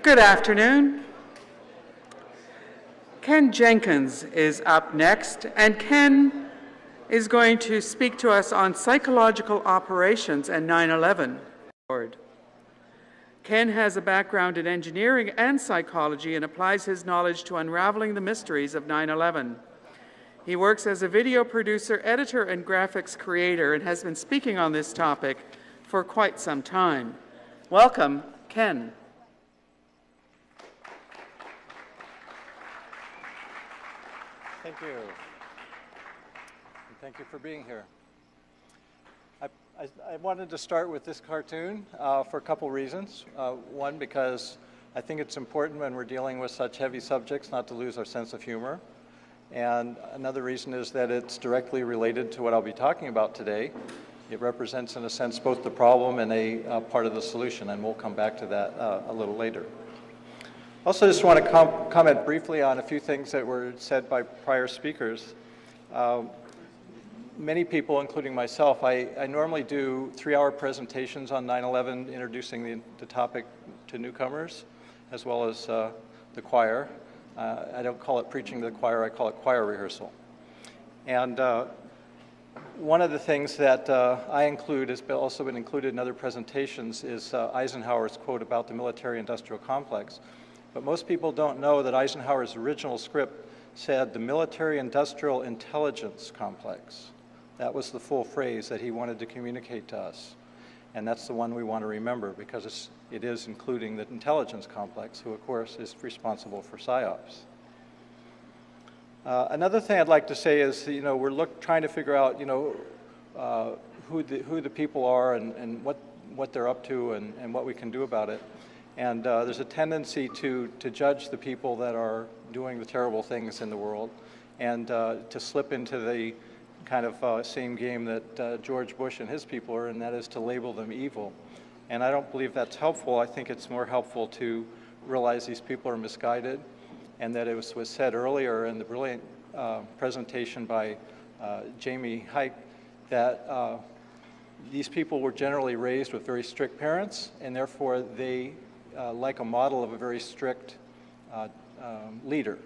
Good afternoon. Ken Jenkins is up next, and Ken is going to speak to us on psychological operations and 9/11. Ken has a background in engineering and psychology and applies his knowledge to unraveling the mysteries of 9/11. He works as a video producer, editor, and graphics creator and has been speaking on this topic for quite some time. Welcome, Ken. Thank you. And thank you for being here. I wanted to start with this cartoon for a couple reasons. One, because I think it's important when we're dealing with such heavy subjects not to lose our sense of humor. And another reason is that it's directly related to what I'll be talking about today. It represents, in a sense, both the problem and a part of the solution, and we'll come back to that a little later. Also, just want to comment briefly on a few things that were said by prior speakers. Many people, including myself, I normally do 3-hour presentations on 9/11, introducing the topic to newcomers, as well as the choir. I don't call it preaching to the choir, I call it choir rehearsal. And one of the things that I include, has also been included in other presentations, is Eisenhower's quote about the military-industrial complex. But most people don't know that Eisenhower's original script said the military-industrial intelligence complex. That was the full phrase that he wanted to communicate to us. And that's the one we want to remember, because it is including the intelligence complex, who of course is responsible for Psy-Ops. Another thing I'd like to say is, we're trying to figure out, who the people are and what they're up to and what we can do about it. And there's a tendency to judge the people that are doing the terrible things in the world, and to slip into the kind of same game that George Bush and his people are, and that is to label them evil. And I don't believe that's helpful. I think it's more helpful to realize these people are misguided, and that it was said earlier in the brilliant presentation by Jamie Hike that these people were generally raised with very strict parents, and therefore they like a model of a very strict leader.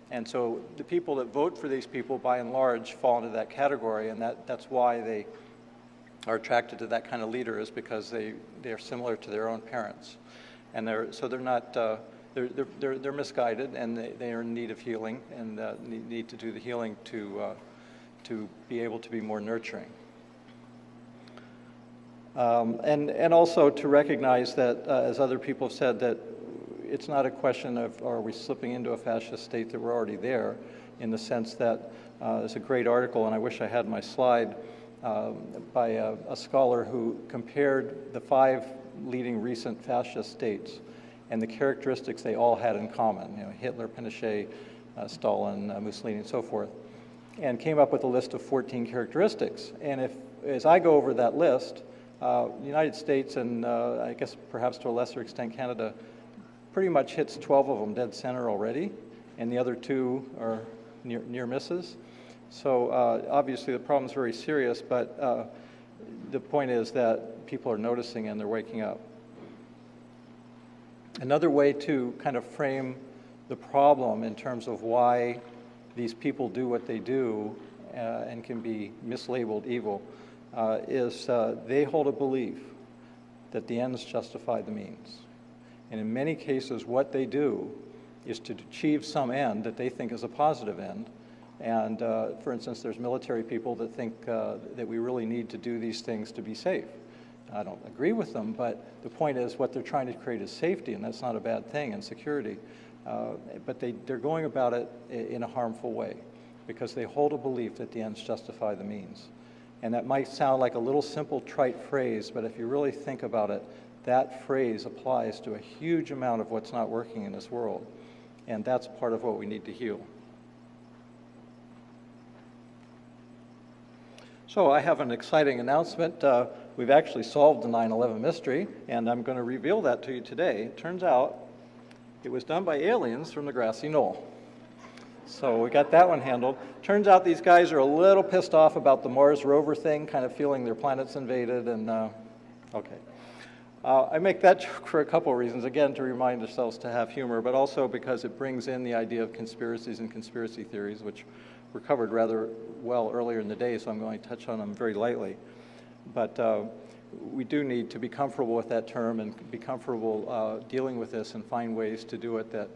And so the people that vote for these people, by and large, fall into that category, and that's why they are attracted to that kind of leader, is because they're similar to their own parents. And they're not, they're misguided, and they are in need of healing, and need to do the healing to be able to be more nurturing. And also to recognize that, as other people have said, that it's not a question of are we slipping into a fascist state, that we're already there, in the sense that there's a great article, and I wish I had my slide, by a scholar who compared the 5 leading recent fascist states and the characteristics they all had in common, Hitler, Pinochet, Stalin, Mussolini, and so forth, and came up with a list of 14 characteristics. And as I go over that list, the United States, and I guess perhaps to a lesser extent Canada, pretty much hits 12 of them dead center already, and the other 2 are near misses. So obviously the problem is very serious, but the point is that people are noticing and they're waking up. Another way to kind of frame the problem in terms of why these people do what they do and can be mislabeled evil is they hold a belief that the ends justify the means. And in many cases, what they do is to achieve some end that they think is a positive end. And for instance, there's military people that think that we really need to do these things to be safe. I don't agree with them, but the point is what they're trying to create is safety, and that's not a bad thing, and security. But they're going about it in a harmful way, because they hold a belief that the ends justify the means. And that might sound like a little simple, trite phrase, but if you really think about it, that phrase applies to a huge amount of what's not working in this world. And that's part of what we need to heal. So I have an exciting announcement. We've actually solved the 9/11 mystery, and I'm going to reveal that to you today. It turns out it was done by aliens from the grassy knoll. So we got that one handled. Turns out these guys are a little pissed off about the Mars rover thing, kind of feeling their planet's invaded, and okay. I make that joke for a couple of reasons. Again, to remind ourselves to have humor, but also because it brings in the idea of conspiracies and conspiracy theories, which were covered rather well earlier in the day, so I'm going to touch on them very lightly. But we do need to be comfortable with that term and be comfortable dealing with this and find ways to do it that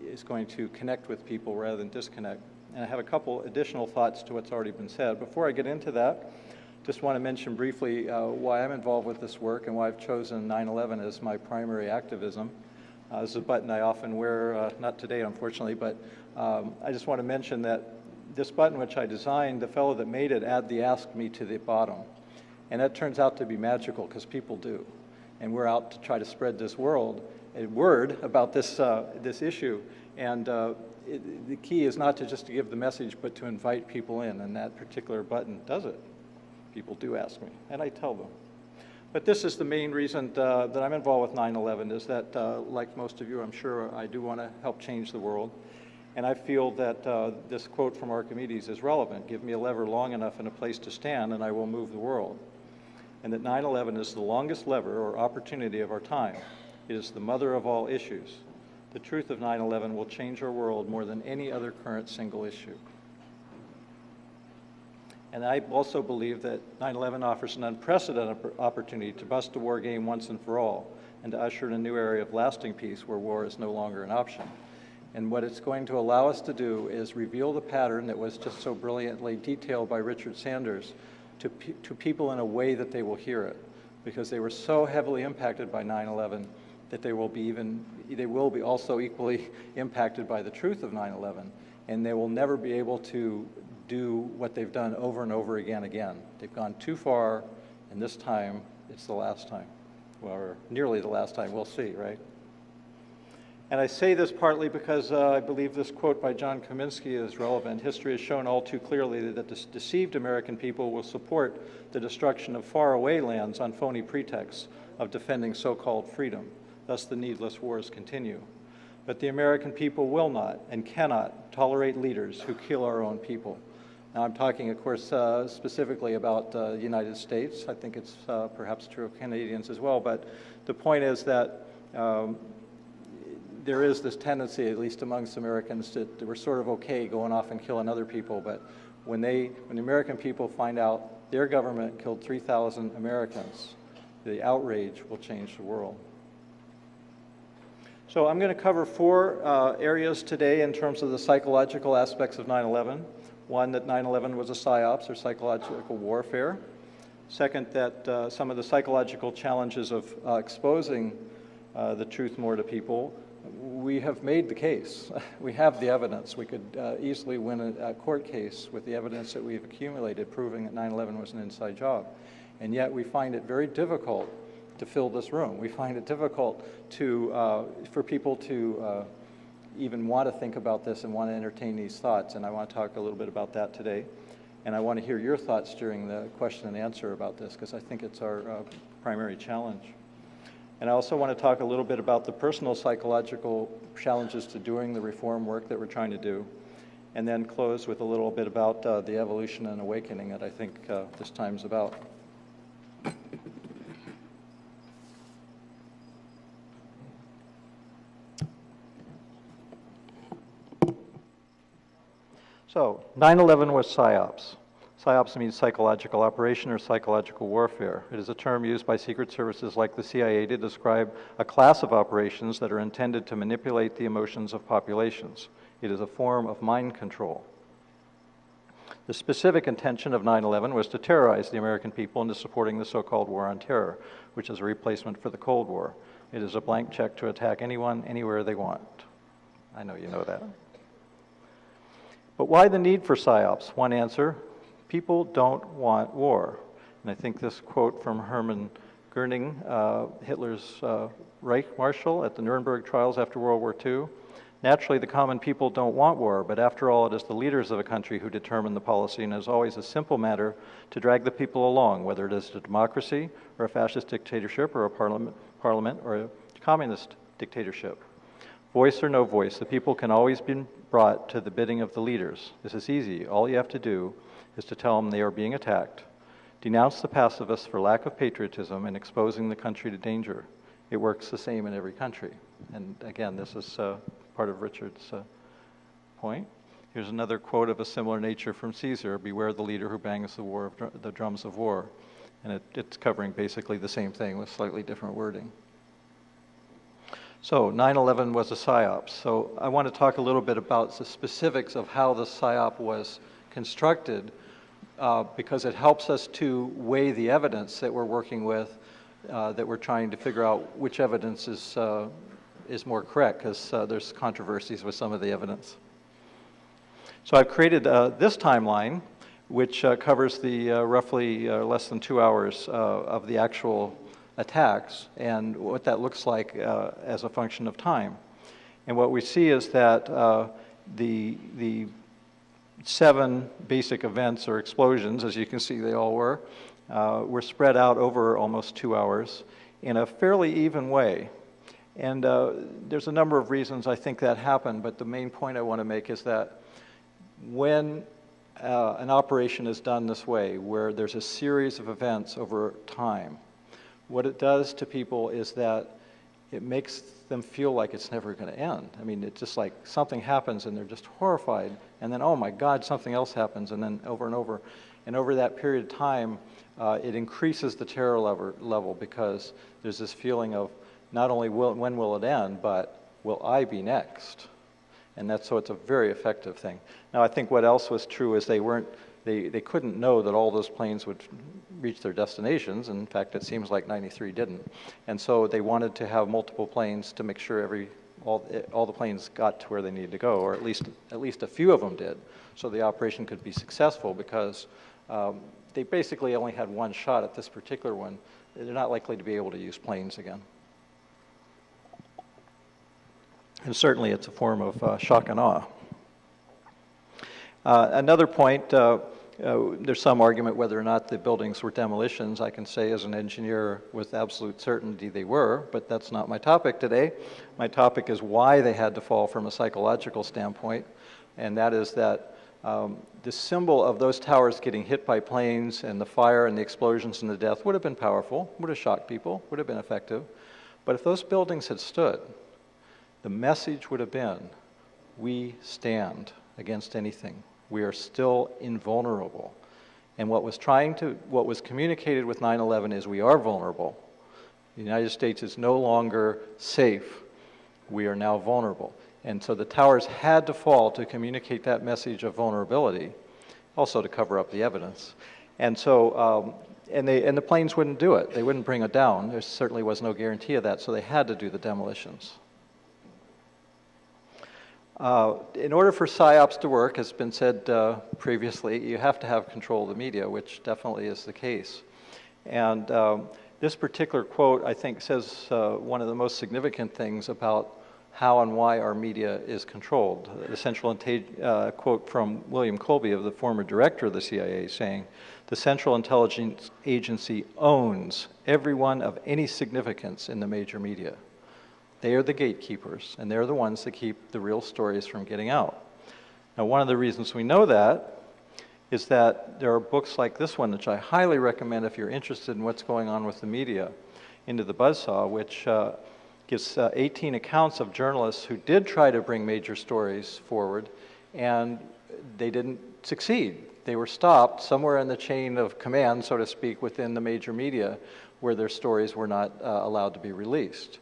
is going to connect with people rather than disconnect. And I have a couple additional thoughts to what's already been said. Before I get into that, just want to mention briefly why I'm involved with this work and why I've chosen 9/11 as my primary activism. This is a button I often wear, not today unfortunately, but I just want to mention that this button which I designed, the fellow that made it add the ask me to the bottom. And that turns out to be magical because people do. And we're out to try to spread this word about this, this issue. And the key is not to just to give the message, but to invite people in. And that particular button does it. People do ask me, and I tell them. But this is the main reason that I'm involved with 9/11 is that, like most of you, I'm sure I do want to help change the world. And I feel that this quote from Archimedes is relevant. Give me a lever long enough and a place to stand, and I will move the world. And that 9/11 is the longest lever or opportunity of our time. It is the mother of all issues. The truth of 9/11 will change our world more than any other current single issue. And I also believe that 9/11 offers an unprecedented opportunity to bust a war game once and for all, and to usher in a new area of lasting peace where war is no longer an option. And what it's going to allow us to do is reveal the pattern that was just so brilliantly detailed by Richard Sanders to people in a way that they will hear it, because they were so heavily impacted by 9/11 that they will be also equally impacted by the truth of 9/11, and they will never be able to do what they've done over and over again. They've gone too far, and this time it's the last time. Well, or nearly the last time, we'll see, right? And I say this partly because I believe this quote by John Kaminsky is relevant. History has shown all too clearly that the deceived American people will support the destruction of faraway lands on phony pretexts of defending so-called freedom. Thus the needless wars continue. But the American people will not and cannot tolerate leaders who kill our own people. Now I'm talking, of course, specifically about the United States. I think it's perhaps true of Canadians as well, but the point is that there is this tendency, at least amongst Americans, that we're sort of okay going off and killing other people, but when the American people find out their government killed 3,000 Americans, the outrage will change the world. So I'm going to cover four areas today in terms of the psychological aspects of 9/11. One, that 9/11 was a Psy-Ops, or psychological warfare. Second, that some of the psychological challenges of exposing the truth more to people. We have made the case. We have the evidence. We could easily win a court case with the evidence that we've accumulated proving that 9/11 was an inside job. And yet we find it very difficult to fill this room. We find it difficult for people to even want to think about this and want to entertain these thoughts. And I want to talk a little bit about that today. And I want to hear your thoughts during the question and answer about this, because I think it's our primary challenge. And I also want to talk a little bit about the personal psychological challenges to doing the reform work that we're trying to do, and then close with a little bit about the evolution and awakening that I think this time's about. So, 9/11 was Psy-Ops. Psy-Ops means psychological operation or psychological warfare. It is a term used by secret services like the CIA to describe a class of operations that are intended to manipulate the emotions of populations. It is a form of mind control. The specific intention of 9/11 was to terrorize the American people into supporting the so-called war on terror, which is a replacement for the Cold War. It is a blank check to attack anyone, anywhere they want. I know you know that. But why the need for Psy-Ops? One answer, people don't want war. And I think this quote from Hermann Goering, Hitler's Reich Marshal at the Nuremberg trials after World War II, naturally the common people don't want war, but after all it is the leaders of a country who determine the policy, and it is always a simple matter to drag the people along, whether it is a democracy or a fascist dictatorship or a parliament or a communist dictatorship. Voice or no voice, the people can always be brought to the bidding of the leaders. This is easy. All you have to do is to tell them they are being attacked, Denounce the pacifists for lack of patriotism and exposing the country to danger. It works the same in every country. And again, this is part of Richard's point. Here's another quote of a similar nature from Caesar: "Beware the leader who bangs the drums of war." And it's covering basically the same thing with slightly different wording. So 9/11 was a Psy-Op. So I want to talk a little bit about the specifics of how the Psy-Op was constructed, because it helps us to weigh the evidence that we're working with, that we're trying to figure out which evidence is more correct, because there's controversies with some of the evidence. So I've created this timeline, which covers the roughly less than 2 hours of the actual attacks and what that looks like as a function of time. And what we see is that the 7 basic events or explosions, as you can see they all were spread out over almost 2 hours in a fairly even way. And there's a number of reasons I think that happened, but the main point I want to make is that when an operation is done this way, where there's a series of events over time, what it does to people is that it makes them feel like it's never going to end. I mean, it's just like something happens and they're just horrified, and then, oh my God, something else happens, and then over and over. And over that period of time, it increases the terror level because there's this feeling of not only when will it end, but will I be next? And so it's a very effective thing. Now, I think what else was true is they couldn't know that all those planes would reach their destinations. In fact, it seems like 93 didn't. And so they wanted to have multiple planes to make sure all the planes got to where they needed to go, or at least a few of them did, so the operation could be successful, because they basically only had one shot at this particular one. They're not likely to be able to use planes again. And certainly it's a form of shock and awe. Another point, there's some argument whether or not the buildings were demolitions. I can say as an engineer with absolute certainty they were, but that's not my topic today. My topic is why they had to fall from a psychological standpoint, and that is that the symbol of those towers getting hit by planes and the fire and the explosions and the death would have been powerful, would have shocked people, would have been effective. But if those buildings had stood, the message would have been, we stand against anything. We are still invulnerable. And what was communicated with 9/11 is we are vulnerable. The United States is no longer safe. We are now vulnerable. And so the towers had to fall to communicate that message of vulnerability, also to cover up the evidence. And so, and the planes wouldn't do it. They wouldn't bring it down. There certainly was no guarantee of that, so they had to do the demolitions. In order for Psy-Ops to work, as has been said previously, you have to have control of the media, which definitely is the case. And this particular quote, I think, says one of the most significant things about how and why our media is controlled. The central quote from William Colby, of the former director of the CIA, saying, "The Central Intelligence Agency owns everyone of any significance in the major media. They are the gatekeepers, and they're the ones that keep the real stories from getting out." Now, one of the reasons we know that is that there are books like this one, which I highly recommend if you're interested in what's going on with the media, Into the Buzzsaw, which gives 18 accounts of journalists who did try to bring major stories forward, and they didn't succeed. They were stopped somewhere in the chain of command, so to speak, within the major media, where their stories were not allowed to be released.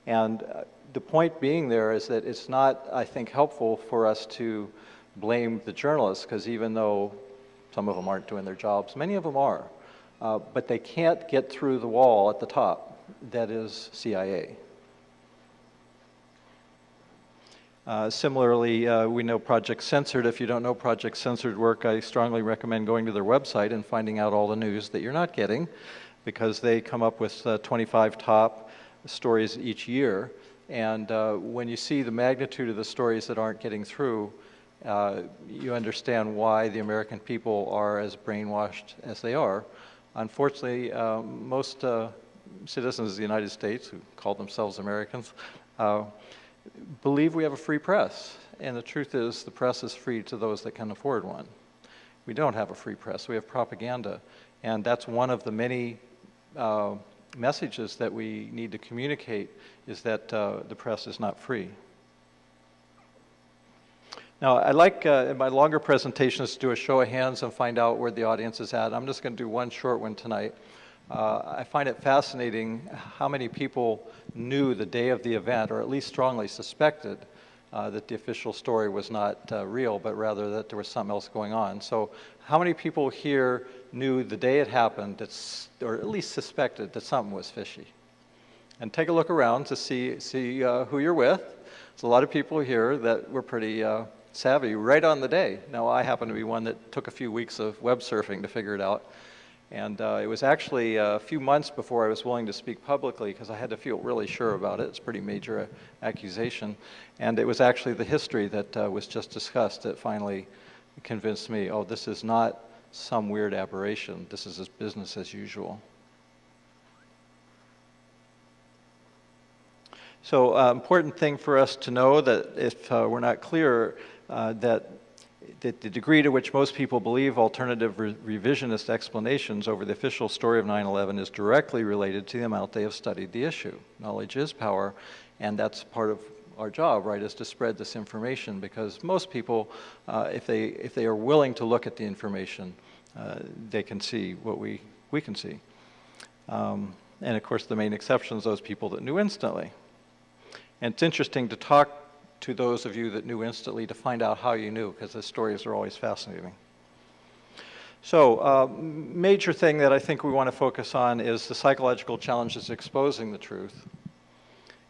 And the point being there is that it's not, I think, helpful for us to blame the journalists, because even though some of them aren't doing their jobs, many of them are, but they can't get through the wall at the top, that is CIA. Similarly, we know Project Censored. If you don't know Project Censored work, I strongly recommend going to their website and finding out all the news that you're not getting, because they come up with 25 top stories each year, and when you see the magnitude of the stories that aren't getting through, you understand why the American people are as brainwashed as they are. Unfortunately, most citizens of the United States, who call themselves Americans, believe we have a free press, and the truth is the press is free to those that can afford one. We don't have a free press. We have propaganda, And that's one of the many messages that we need to communicate, is that the press is not free. Now, I'd like, in my longer presentations, to do a show of hands and find out where the audience is at. I'm just going to do one short one tonight. I find it fascinating how many people knew the day of the event, or at least strongly suspected that the official story was not real, but rather that there was something else going on. So how many people here knew the day it happened, or at least suspected that something was fishy? And take a look around to see who you're with. There's a lot of people here that were pretty savvy right on the day. Now, I happen to be one that took a few weeks of web surfing to figure it out. And it was actually a few months before I was willing to speak publicly, because I had to feel really sure about it. It's a pretty major accusation. And it was actually the history that was just discussed that finally convinced me, oh, this is not some weird aberration. This is business as usual. So important thing for us to know, that if we're not clear, that the degree to which most people believe alternative revisionist explanations over the official story of 9/11 is directly related to the amount they have studied the issue. Knowledge is power, and that's part of our job, right, is to spread this information, because most people, if they are willing to look at the information, they can see what we can see. And of course, the main exception is those people that knew instantly. And it's interesting to talk to those of you that knew instantly to find out how you knew, because the stories are always fascinating. So, major thing that I think we want to focus on is the psychological challenges exposing the truth.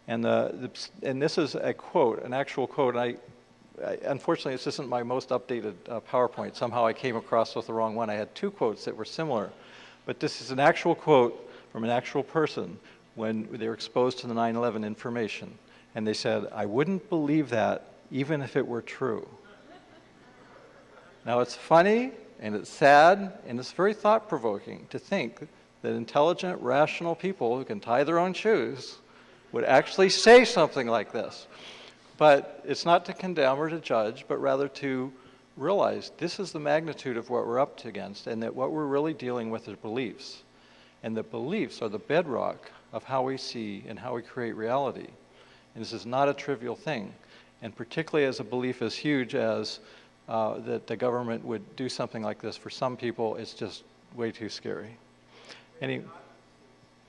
And this is a quote, an actual quote. Unfortunately, this isn't my most updated PowerPoint. Somehow I came across with the wrong one. I had two quotes that were similar. But this is an actual quote from an actual person when they were exposed to the 9/11 information. And they said, "I wouldn't believe that even if it were true." Now, it's funny, and it's sad, and it's very thought-provoking to think that intelligent, rational people who can tie their own shoes would actually say something like this. But it's not to condemn or to judge, but rather to realize this is the magnitude of what we're up against, and that what we're really dealing with is beliefs. And the beliefs are the bedrock of how we see and how we create reality. And this is not a trivial thing. And particularly as a belief as huge as that the government would do something like this, for some people, it's just way too scary.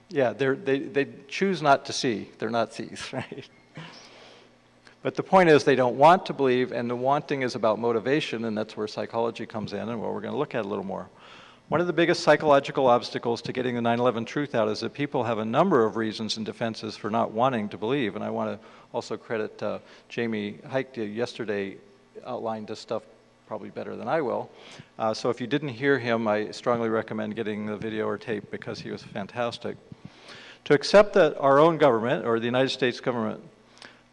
Yeah, they choose not to see. They're not thieves, right? But the point is, they don't want to believe, and the wanting is about motivation, and that's where psychology comes in, and what we're going to look at a little more. One of the biggest psychological obstacles to getting the 9/11 truth out is that people have a number of reasons and defenses for not wanting to believe. And I want to also credit Jamie Hike yesterday outlined this stuff probably better than I will. So if you didn't hear him, I strongly recommend getting the video or tape, because he was fantastic. To accept that our own government, or the United States government,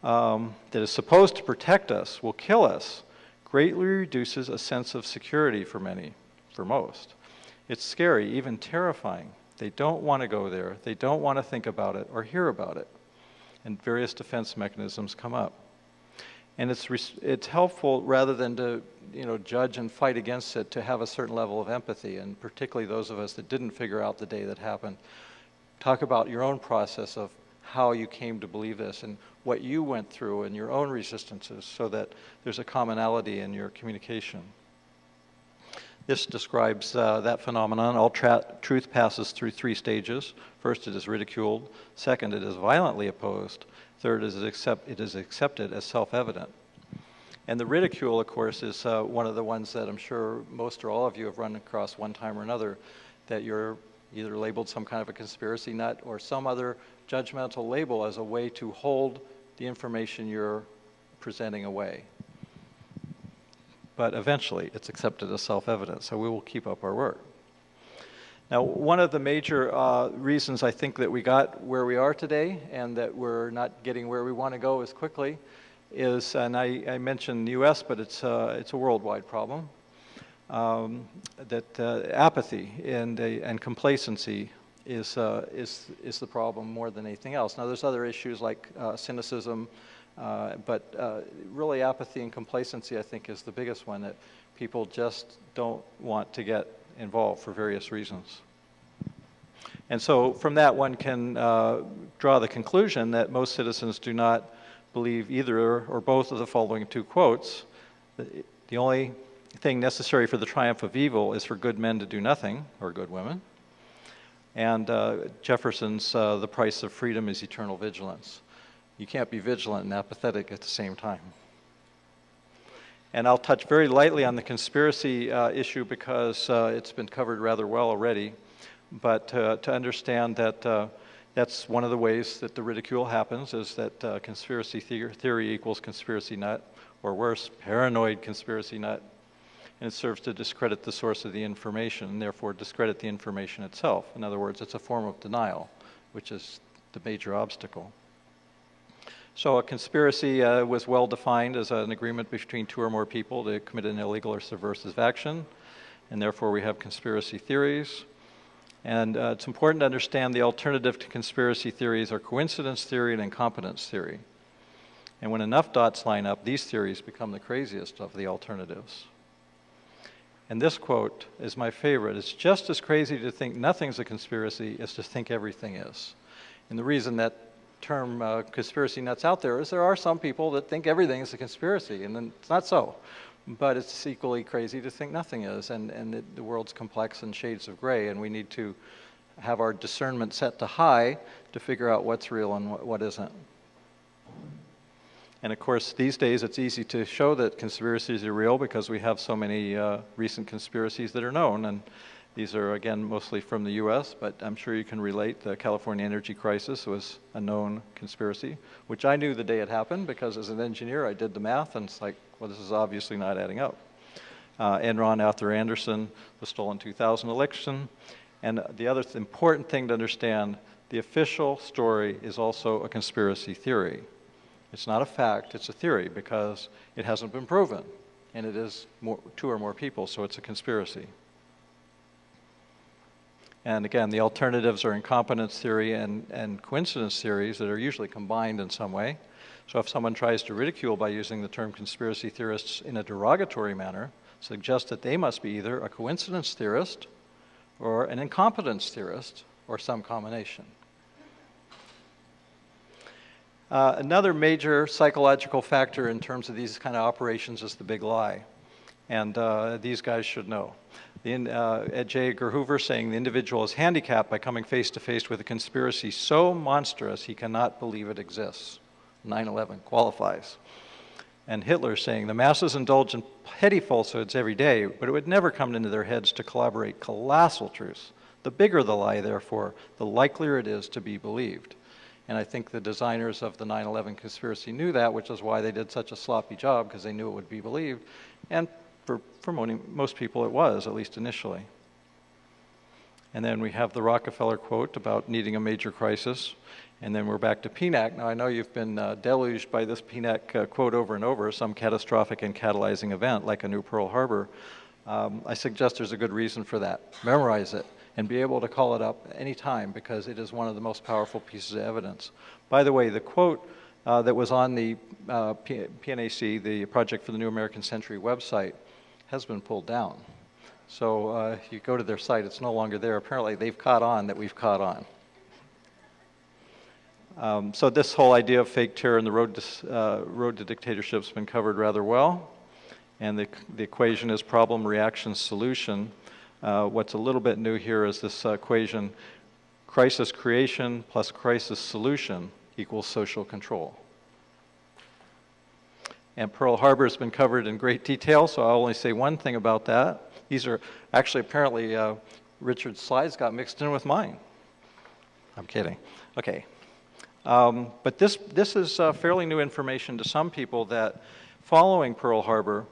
that is supposed to protect us will kill us greatly reduces a sense of security for many, for most. It's scary, even terrifying. They don't want to go there. They don't want to think about it or hear about it. And various defense mechanisms come up. And it's helpful, rather than to judge and fight against it, to have a certain level of empathy, and particularly those of us that didn't figure out the day that happened. Talk about your own process of how you came to believe this and what you went through and your own resistances, so that there's a commonality in your communication. This describes that phenomenon. All truth passes through three stages. First, it is ridiculed. Second, it is violently opposed. Third, it is accepted as self-evident. And the ridicule, of course, is one of the ones that I'm sure most or all of you have run across one time or another, that you're either labeled some kind of a conspiracy nut or some other judgmental label as a way to hold the information you're presenting away. But eventually, it's accepted as self-evident, so we will keep up our work. Now, one of the major reasons I think that we got where we are today, and that we're not getting where we want to go as quickly, is, and I mentioned the U.S., but it's a worldwide problem, that apathy and complacency is the problem more than anything else. Now, there's other issues like cynicism, but really apathy and complacency, I think, is the biggest one, that people just don't want to get involved for various reasons. And so from that, one can draw the conclusion that most citizens do not believe either or both of the following two quotes. The only thing necessary for the triumph of evil is for good men to do nothing, or good women. And Jefferson's the price of freedom is eternal vigilance. You can't be vigilant and apathetic at the same time. And I'll touch very lightly on the conspiracy issue because it's been covered rather well already. But to understand that that's one of the ways that the ridicule happens, is that conspiracy theory equals conspiracy nut, or worse, paranoid conspiracy nut. And it serves to discredit the source of the information, and therefore discredit the information itself. In other words, it's a form of denial, which is the major obstacle. So a conspiracy was well defined as an agreement between two or more people to commit an illegal or subversive action, and therefore we have conspiracy theories. And it's important to understand the alternative to conspiracy theories are coincidence theory and incompetence theory. And when enough dots line up, these theories become the craziest of the alternatives. And this quote is my favorite. It's just as crazy to think nothing's a conspiracy as to think everything is. And the reason that term conspiracy nuts out there is there are some people that think everything is a conspiracy, and then it's not so. But it's equally crazy to think nothing is, and the world's complex and shades of gray, and we need to have our discernment set to high to figure out what's real and what isn't. And of course, these days it's easy to show that conspiracies are real because we have so many recent conspiracies that are known, and these are, again, mostly from the US, but I'm sure you can relate. The California energy crisis was a known conspiracy, which I knew the day it happened because as an engineer I did the math, and it's like, well, this is obviously not adding up. Enron, Arthur Anderson, the stolen 2000 election. And the other important thing to understand, the official story is also a conspiracy theory. It's not a fact, it's a theory because it hasn't been proven. And it is two or more people, so it's a conspiracy. And again, the alternatives are incompetence theory and coincidence theories that are usually combined in some way. So if someone tries to ridicule by using the term conspiracy theorists in a derogatory manner, suggest that they must be either a coincidence theorist or an incompetence theorist or some combination. Another major psychological factor in terms of these kind of operations is the big lie. And these guys should know. Ed J. Edgar Hoover saying the individual is handicapped by coming face to face with a conspiracy so monstrous he cannot believe it exists. 9/11 qualifies. And Hitler saying the masses indulge in petty falsehoods every day, but it would never come into their heads to collaborate colossal truths. The bigger the lie, therefore, the likelier it is to be believed. And I think the designers of the 9/11 conspiracy knew that, which is why they did such a sloppy job, because they knew it would be believed. And for most people it was, at least initially. And then we have the Rockefeller quote about needing a major crisis. And then we're back to PNAC. Now I know you've been deluged by this PNAC quote over and over, some catastrophic and catalyzing event like a new Pearl Harbor. I suggest there's a good reason for that. Memorize it and be able to call it up any time because it is one of the most powerful pieces of evidence. By the way, the quote that was on the PNAC, the Project for the New American Century website, has been pulled down. So you go to their site, it's no longer there. Apparently they've caught on that we've caught on. So this whole idea of fake terror and the road to dictatorship has been covered rather well. And the equation is problem, reaction, solution. What's a little bit new here is this equation, crisis creation plus crisis solution equals social control. And Pearl Harbor has been covered in great detail, so I'll only say one thing about that. These are actually apparently Richard's slides got mixed in with mine. I'm kidding. Okay. But this is fairly new information to some people that following Pearl Harbor,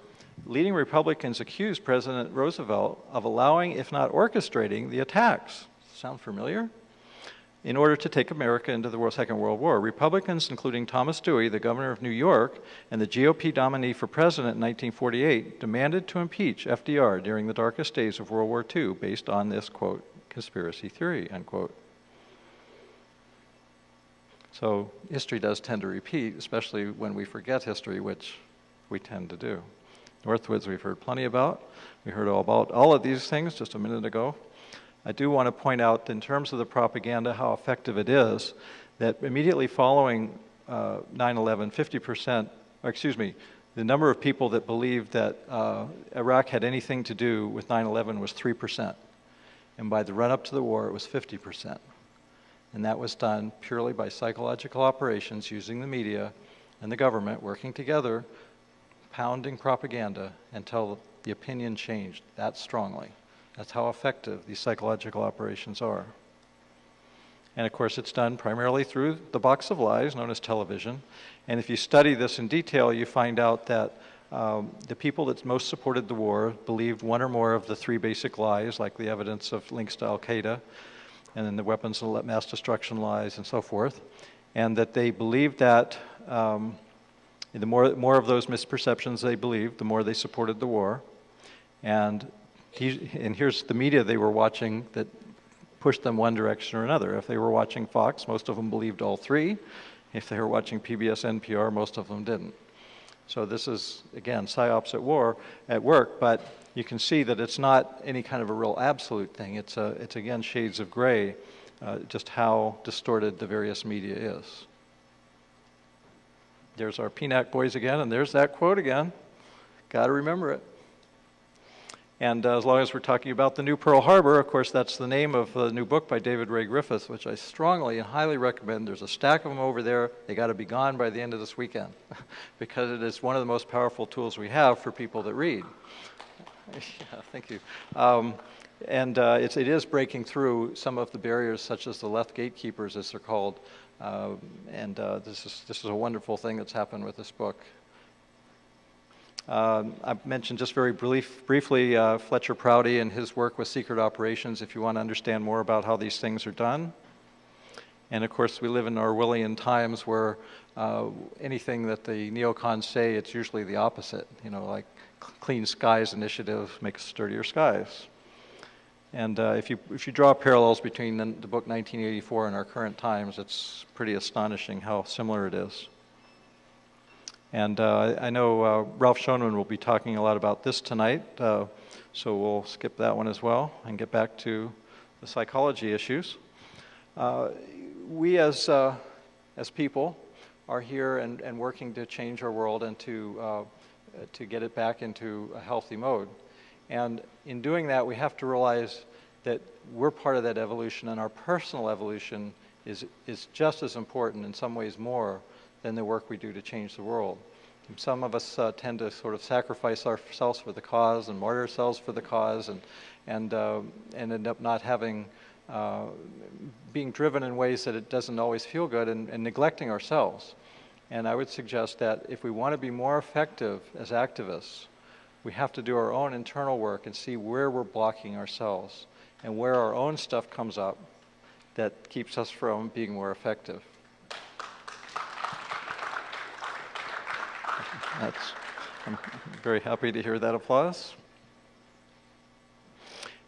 leading Republicans accused President Roosevelt of allowing, if not orchestrating, the attacks. Sound familiar? In order to take America into the Second World War. Republicans, including Thomas Dewey, the governor of New York, and the GOP nominee for president in 1948, demanded to impeach FDR during the darkest days of World War II based on this, quote, conspiracy theory, unquote. So history does tend to repeat, especially when we forget history, which we tend to do. Northwoods we've heard plenty about. We heard all about all of these things just a minute ago. I do want to point out, in terms of the propaganda, how effective it is, that immediately following 9/11, 50%, or excuse me, the number of people that believed that Iraq had anything to do with 9/11 was 3%. And by the run-up to the war, it was 50%. And that was done purely by psychological operations using the media and the government working together, pounding propaganda until the opinion changed that strongly. That's how effective these psychological operations are. And of course, it's done primarily through the box of lies known as television. And if you study this in detail, you find out that the people that most supported the war believed one or more of the three basic lies, like the evidence of links to Al-Qaeda, and then the weapons of mass destruction lies and so forth, and that they believed that the more of those misperceptions they believed, the more they supported the war. And here's the media they were watching that pushed them one direction or another. If they were watching Fox, most of them believed all three. If they were watching PBS, NPR, most of them didn't. So this is, again, Psy-Ops at work, but you can see that it's not any kind of a real absolute thing. It's again, shades of gray, just how distorted the various media is. There's our PNAC boys again, and there's that quote again. Got to remember it. And as long as we're talking about the new Pearl Harbor, of course, that's the name of the new book by David Ray Griffith, which I strongly and highly recommend. There's a stack of them over there. They got to be gone by the end of this weekend because it is one of the most powerful tools we have for people that read. Yeah, thank you. It is breaking through some of the barriers, such as the left gatekeepers, as they're called. This is a wonderful thing that's happened with this book. I mentioned just very briefly Fletcher Prouty and his work with secret operations, if you want to understand more about how these things are done. And of course, we live in Orwellian times where anything that the neocons say, it's usually the opposite. You know, like Clean Skies Initiative makes sturdier skies. And if you draw parallels between the book 1984 and our current times, it's pretty astonishing how similar it is. And I know Ralph Schoenman will be talking a lot about this tonight, so we'll skip that one as well and get back to the psychology issues. We as people are here and working to change our world and to get it back into a healthy mode. And in doing that, we have to realize that we're part of that evolution, and our personal evolution is just as important, in some ways more, than the work we do to change the world. And some of us tend to sort of sacrifice ourselves for the cause and martyr ourselves for the cause and end up not having, being driven in ways that it doesn't always feel good and neglecting ourselves. And I would suggest that if we want to be more effective as activists, we have to do our own internal work and see where we're blocking ourselves and where our own stuff comes up that keeps us from being more effective. I'm very happy to hear that applause.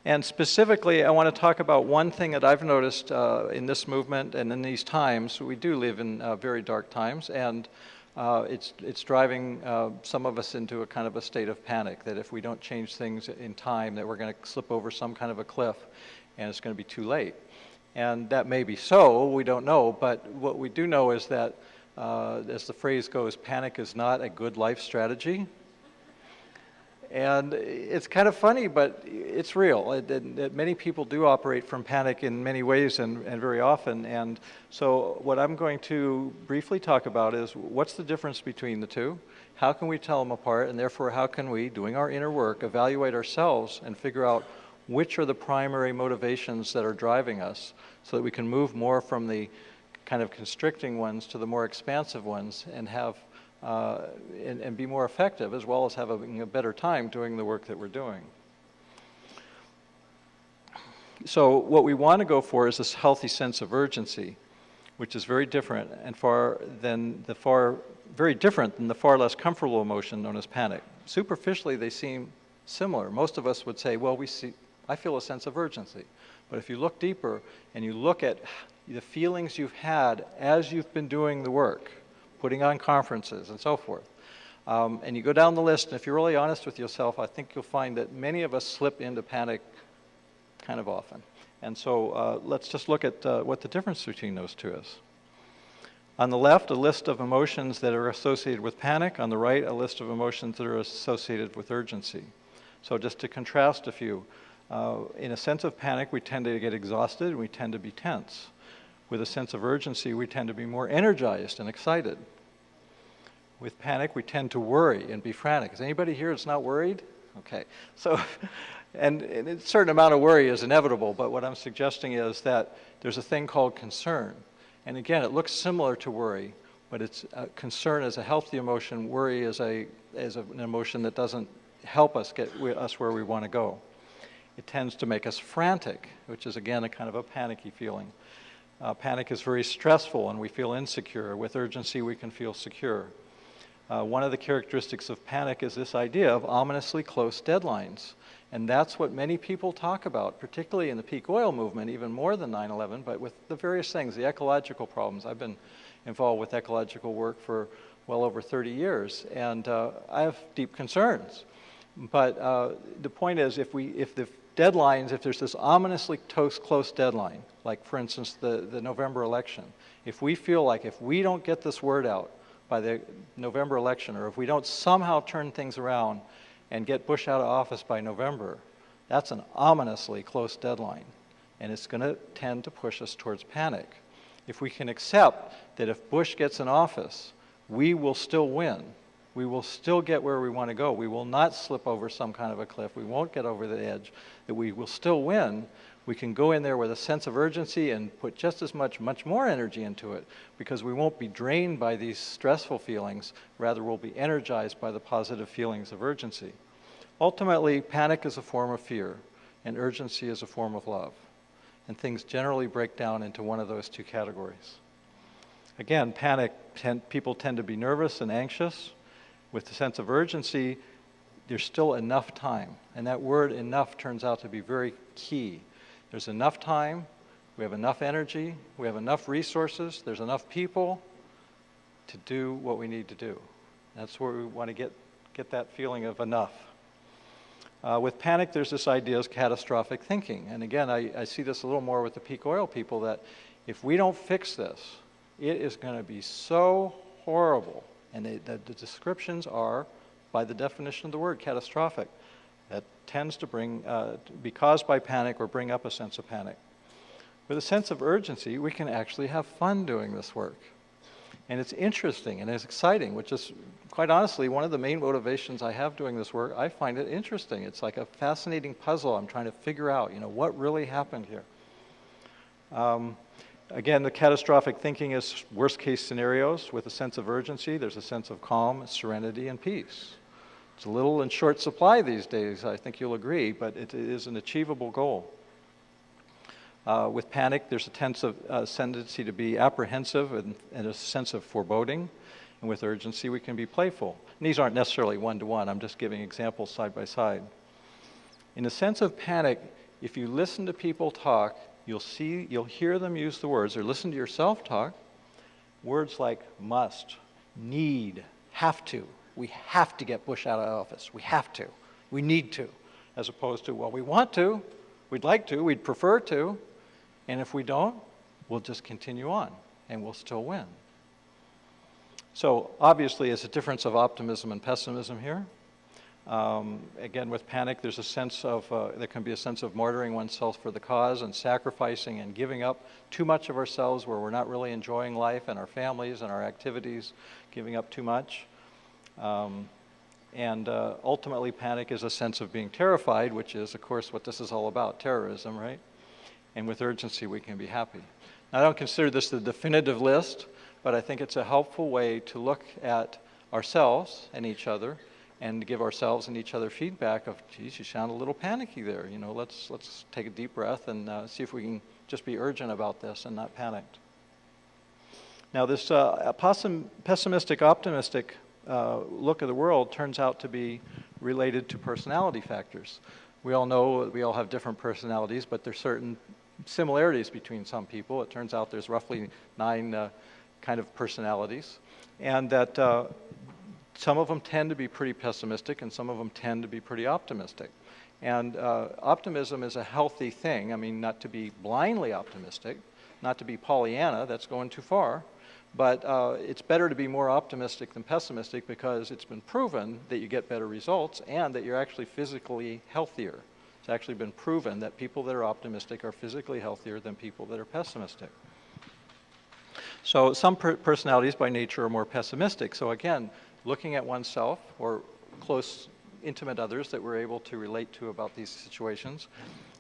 And specifically, I want to talk about one thing that I've noticed in this movement and in these times. We do live in very dark times, and it's driving some of us into a kind of a state of panic, that if we don't change things in time, that we're going to slip over some kind of a cliff, and it's going to be too late. And that may be so, we don't know, but what we do know is that, as the phrase goes, panic is not a good life strategy. And it's kind of funny, but it's real. Many people do operate from panic in many ways and very often. And so what I'm going to briefly talk about is what's the difference between the two? How can we tell them apart? And therefore, how can we, doing our inner work, evaluate ourselves and figure out which are the primary motivations that are driving us so that we can move more from the kind of constricting ones to the more expansive ones and have and be more effective, as well as having a better time doing the work that we're doing. So what we want to go for is this healthy sense of urgency, which is very different and very different than the far less comfortable emotion known as panic. Superficially, they seem similar. Most of us would say, well, I feel a sense of urgency. But if you look deeper and you look at the feelings you've had as you've been doing the work, putting on conferences and so forth, And you go down the list, and if you're really honest with yourself, I think you'll find that many of us slip into panic kind of often. And so let's just look at what the difference between those two is. On the left, a list of emotions that are associated with panic. On the right, a list of emotions that are associated with urgency. So just to contrast a few, in a sense of panic, we tend to get exhausted and we tend to be tense. With a sense of urgency, we tend to be more energized and excited. With panic, we tend to worry and be frantic. Is anybody here that's not worried? Okay. So, and a certain amount of worry is inevitable, but what I'm suggesting is that there's a thing called concern. And again, it looks similar to worry, but it's concern is a healthy emotion. Worry is an emotion that doesn't help us get us where we want to go. It tends to make us frantic, which is again a kind of a panicky feeling. Panic is very stressful and we feel insecure. With urgency, we can feel secure. One of the characteristics of panic is this idea of ominously close deadlines. And that's what many people talk about, particularly in the peak oil movement, even more than 9/11, but with the various things, the ecological problems. I've been involved with ecological work for well over 30 years, and I have deep concerns. But the point is, if the deadlines, if there's this ominously close deadline, like for instance the November election, if we feel like if we don't get this word out by the November election, or if we don't somehow turn things around and get Bush out of office by November, that's an ominously close deadline. And it's going to tend to push us towards panic. If we can accept that if Bush gets in office, we will still win. We will still get where we want to go. We will not slip over some kind of a cliff. We won't get over the edge. That we will still win. We can go in there with a sense of urgency and put just as much more energy into it, because we won't be drained by these stressful feelings. Rather, we'll be energized by the positive feelings of urgency. Ultimately, panic is a form of fear, and urgency is a form of love. And things generally break down into one of those two categories. Again, people tend to be nervous and anxious. With the sense of urgency, there's still enough time. And that word enough turns out to be very key. There's enough time, we have enough energy, we have enough resources, there's enough people to do what we need to do. That's where we want to get that feeling of enough. With panic, there's this idea of catastrophic thinking. And again, I see this a little more with the peak oil people, that if we don't fix this, it is going to be so horrible. And the descriptions are, by the definition of the word, catastrophic. That tends to be caused by panic or bring up a sense of panic. With a sense of urgency, we can actually have fun doing this work. And it's interesting and it's exciting, which is, quite honestly, one of the main motivations I have doing this work. I find it interesting. It's like a fascinating puzzle. I'm trying to figure out, what really happened here. Again, the catastrophic thinking is worst case scenarios. With a sense of urgency, there's a sense of calm, serenity, and peace. It's a little in short supply these days, I think you'll agree, but it is an achievable goal. With panic, there's a tendency to be apprehensive and a sense of foreboding. And with urgency, we can be playful. And these aren't necessarily one-to-one. I'm just giving examples side by side. In a sense of panic, if you listen to people talk, you'll hear them use the words, or listen to yourself talk, words like must, need, have to. We have to get Bush out of office. We have to. We need to. As opposed to, well, we want to, we'd like to, we'd prefer to, and if we don't, we'll just continue on, and we'll still win. So obviously, it's a difference of optimism and pessimism here. Again, with panic, there's a sense of, there can be a sense of martyring oneself for the cause and sacrificing and giving up too much of ourselves where we're not really enjoying life and our families and our activities, giving up too much. Ultimately, panic is a sense of being terrified, which is, of course, what this is all about, terrorism, right? And with urgency, we can be happy. Now, I don't consider this the definitive list, but I think it's a helpful way to look at ourselves and each other and give ourselves and each other feedback of, geez, you sound a little panicky there. Let's take a deep breath and see if we can just be urgent about this and not panicked. Now, this pessimistic, optimistic look at the world turns out to be related to personality factors. We all know we all have different personalities, but there's certain similarities between some people. It turns out there's roughly 9 kind of personalities, and that some of them tend to be pretty pessimistic and some of them tend to be pretty optimistic. And optimism is a healthy thing. I mean, not to be blindly optimistic, not to be Pollyanna, that's going too far, but it's better to be more optimistic than pessimistic because it's been proven that you get better results and that you're actually physically healthier. It's actually been proven that people that are optimistic are physically healthier than people that are pessimistic. So some personalities by nature are more pessimistic. So again, looking at oneself or close, intimate others that we're able to relate to about these situations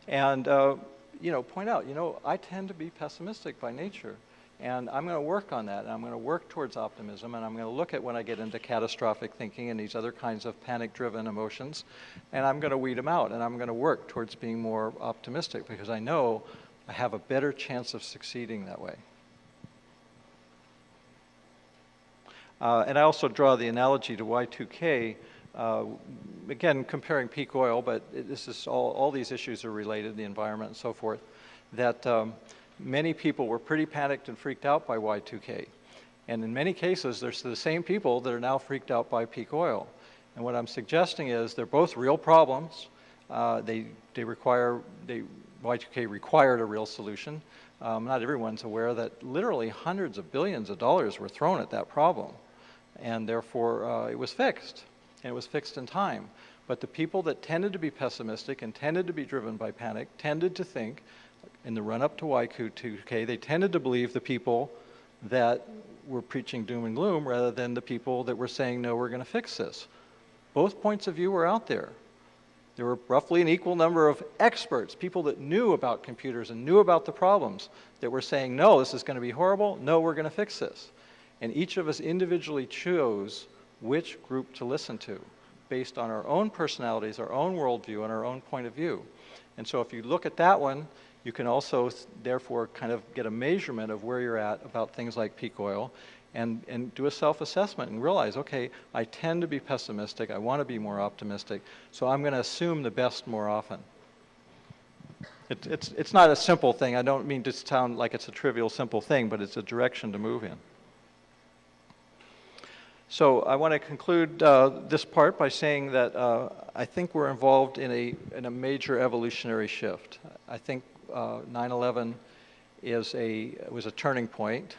and point out, I tend to be pessimistic by nature. And I'm going to work on that, and I'm going to work towards optimism, and I'm going to look at when I get into catastrophic thinking and these other kinds of panic-driven emotions, and I'm going to weed them out, and I'm going to work towards being more optimistic because I know I have a better chance of succeeding that way. And I also draw the analogy to Y2K, again, comparing peak oil, but this is all these issues are related, the environment and so forth, that many people were pretty panicked and freaked out by Y2K. And in many cases, there's the same people that are now freaked out by peak oil. And what I'm suggesting is they're both real problems. Y2K required a real solution. Not everyone's aware that literally hundreds of billions of dollars were thrown at that problem. And therefore, it was fixed. And it was fixed in time. But the people that tended to be pessimistic and tended to be driven by panic tended to think, in the run-up to Y2K, they tended to believe the people that were preaching doom and gloom rather than the people that were saying, no, we're going to fix this. Both points of view were out there. There were roughly an equal number of experts, people that knew about computers and knew about the problems, that were saying, no, this is going to be horrible, no, we're going to fix this. And each of us individually chose which group to listen to based on our own personalities, our own worldview, and our own point of view. And so if you look at that one, you can also, therefore, kind of get a measurement of where you're at about things like peak oil and do a self-assessment and realize, okay, I tend to be pessimistic, I want to be more optimistic, so I'm going to assume the best more often. It's not a simple thing. I don't mean to sound like it's a trivial, simple thing, but it's a direction to move in. So I want to conclude this part by saying that I think we're involved in a major evolutionary shift. I think 9/11 was a turning point.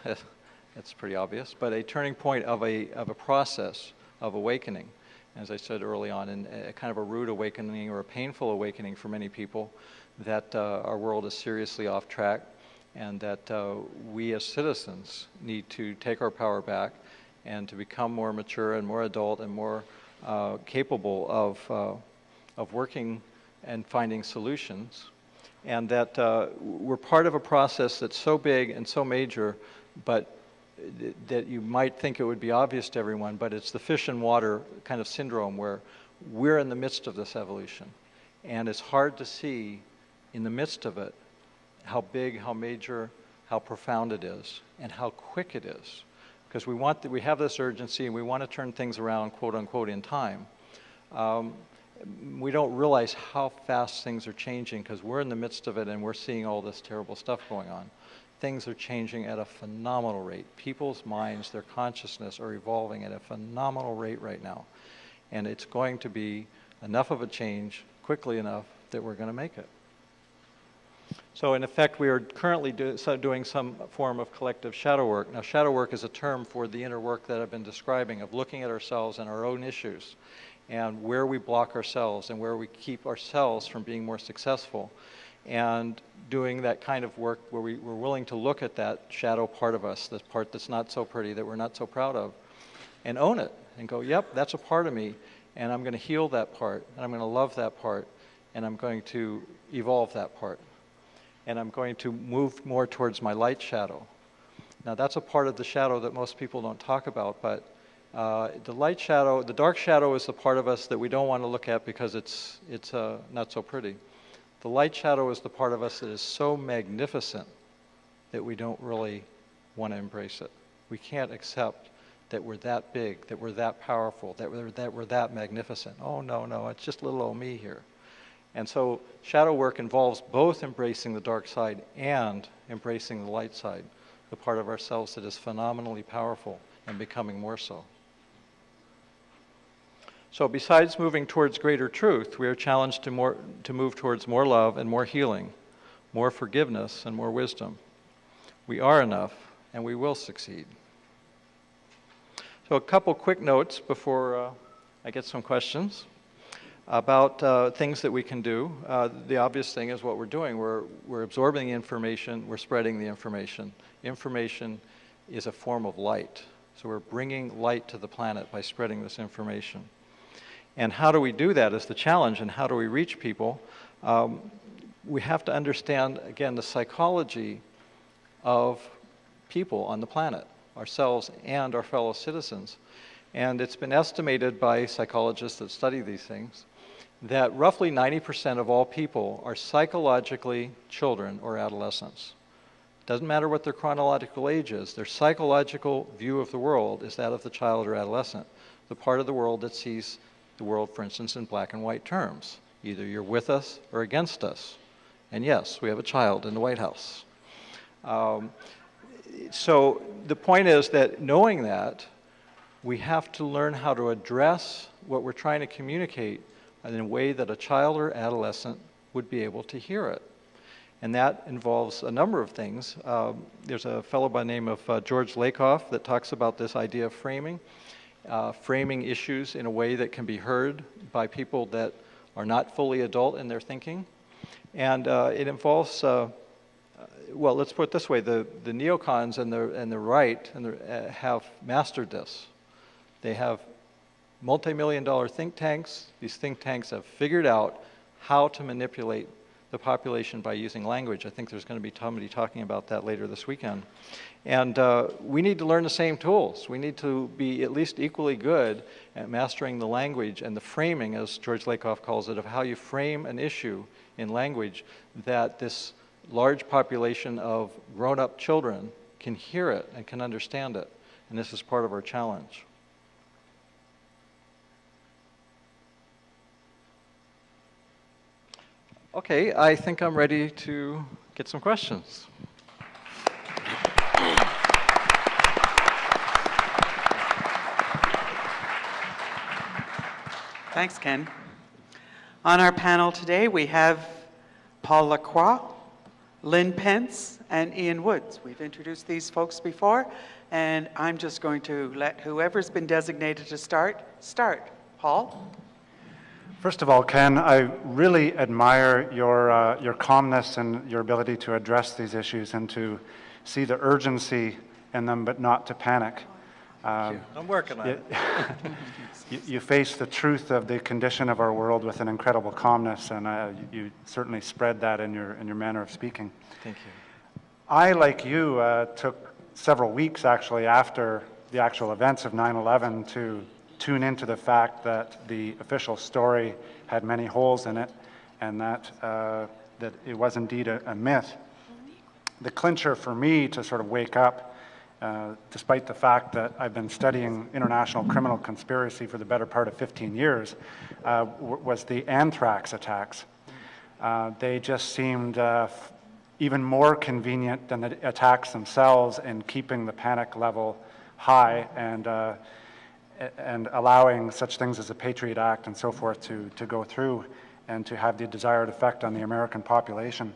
That's pretty obvious, but a turning point of a process of awakening, as I said early on, and a kind of a rude awakening or a painful awakening for many people that our world is seriously off track, and that we as citizens need to take our power back and to become more mature and more adult and more capable of working and finding solutions. And that we're part of a process that's so big and so major, but that you might think it would be obvious to everyone, but it's the fish in water kind of syndrome where we're in the midst of this evolution. And it's hard to see in the midst of it how big, how major, how profound it is, and how quick it is. Because we have this urgency and we want to turn things around, quote unquote, in time. We don't realize how fast things are changing because we're in the midst of it and we're seeing all this terrible stuff going on. Things are changing at a phenomenal rate. People's minds, their consciousness are evolving at a phenomenal rate right now. And it's going to be enough of a change quickly enough that we're going to make it. So in effect, we are currently doing some form of collective shadow work. Now, shadow work is a term for the inner work that I've been describing of looking at ourselves and our own issues and where we block ourselves and where we keep ourselves from being more successful, and doing that kind of work where we're willing to look at that shadow part of us, the part that's not so pretty, that we're not so proud of, and own it and go, yep, that's a part of me, and I'm going to heal that part, and I'm going to love that part, and I'm going to evolve that part, and I'm going to move more towards my light shadow. Now, that's a part of the shadow that most people don't talk about, but the light shadow, the dark shadow is the part of us that we don't want to look at because it's not so pretty. The light shadow is the part of us that is so magnificent that we don't really want to embrace it. We can't accept that we're that big, that we're that powerful, that we're that magnificent. Oh, no, it's just little old me here. And so shadow work involves both embracing the dark side and embracing the light side, the part of ourselves that is phenomenally powerful and becoming more so. So besides moving towards greater truth, we are challenged to move towards more love and more healing, more forgiveness and more wisdom. We are enough, and we will succeed. So a couple quick notes before I get some questions about things that we can do. The obvious thing is what we're doing. We're absorbing information, we're spreading the information. Information is a form of light. So we're bringing light to the planet by spreading this information. And how do we do that is the challenge, and how do we reach people? We have to understand, again, the psychology of people on the planet, ourselves and our fellow citizens. And it's been estimated by psychologists that study these things that roughly 90% of all people are psychologically children or adolescents. Doesn't matter what their chronological age is, their psychological view of the world is that of the child or adolescent, the part of the world that sees the world, for instance, in black and white terms. Either you're with us or against us. And yes, we have a child in the White House. So the point is that knowing that, we have to learn how to address what we're trying to communicate in a way that a child or adolescent would be able to hear it. And that involves a number of things. There's a fellow by the name of George Lakoff that talks about this idea of framing. Framing issues in a way that can be heard by people that are not fully adult in their thinking. And it involves, well, let's put it this way, the neocons and the right have mastered this. They have multi-million-dollar think tanks. These think tanks have figured out how to manipulate the population by using language. I think there's going to be somebody talking about that later this weekend. And we need to learn the same tools. We need to be at least equally good at mastering the language and the framing, as George Lakoff calls it, of how you frame an issue in language that this large population of grown-up children can hear it and can understand it. And this is part of our challenge. Okay, I think I'm ready to get some questions. Thanks, Ken. On our panel today, we have Paul Lacroix, Lynn Pence, and Ian Woods. We've introduced these folks before, and I'm just going to let whoever's been designated to start. Paul? First of all, Ken, I really admire your calmness and your ability to address these issues and to see the urgency in them, but not to panic. I'm working on it. You face the truth of the condition of our world with an incredible calmness, and you certainly spread that in your manner of speaking. Thank you. I, like you, took several weeks actually after the actual events of 9/11 to tune into the fact that the official story had many holes in it, and that it was indeed a myth. The clincher for me to sort of wake up, despite the fact that I've been studying international criminal conspiracy for the better part of 15 years, was the anthrax attacks. They just seemed even more convenient than the attacks themselves in keeping the panic level high and allowing such things as the Patriot Act and so forth to go through and to have the desired effect on the American population.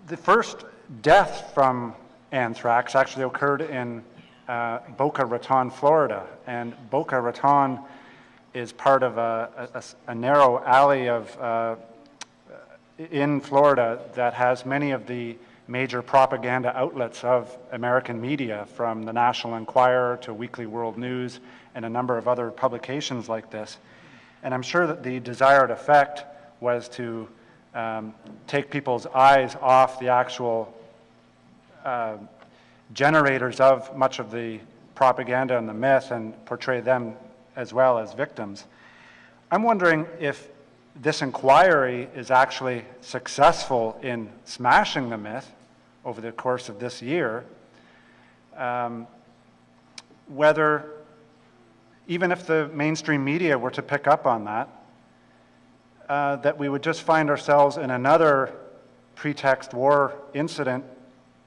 The first death from anthrax actually occurred in Boca Raton, Florida. And Boca Raton is part of a narrow alley in Florida that has many of the major propaganda outlets of American media, from the National Enquirer to Weekly World News and a number of other publications like this. And I'm sure that the desired effect was to take people's eyes off the actual generators of much of the propaganda and the myth and portray them as well as victims. I'm wondering if this inquiry is actually successful in smashing the myth over the course of this year, whether, even if the mainstream media were to pick up on that, that we would just find ourselves in another pretext war incident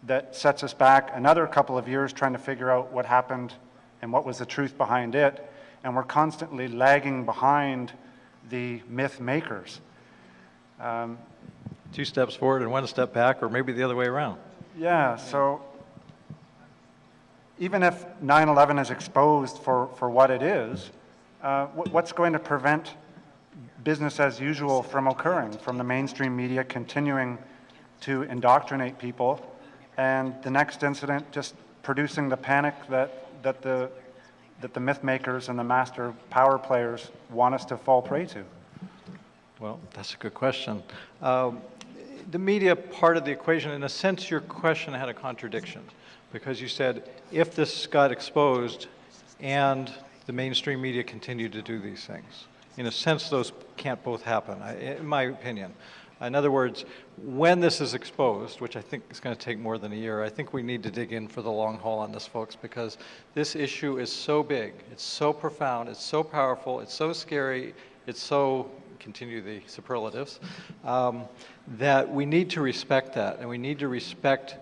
that sets us back another couple of years trying to figure out what happened and what was the truth behind it, and we're constantly lagging behind the myth makers. 2 steps forward and 1 step back, or maybe the other way around. Yeah, so even if 9/11 is exposed for what it is, what's going to prevent business as usual from occurring, from the mainstream media continuing to indoctrinate people, and the next incident just producing the panic that the myth makers and the master power players want us to fall prey to? Well, that's a good question. The media part of the equation, in a sense, your question had a contradiction, because you said, if this got exposed and the mainstream media continued to do these things. In a sense, those can't both happen, in my opinion. In other words, when this is exposed, which I think is going to take more than a year, I think we need to dig in for the long haul on this, folks, because this issue is so big, it's so profound, it's so powerful, it's so scary, it's so, continue the superlatives, that we need to respect that, and we need to respect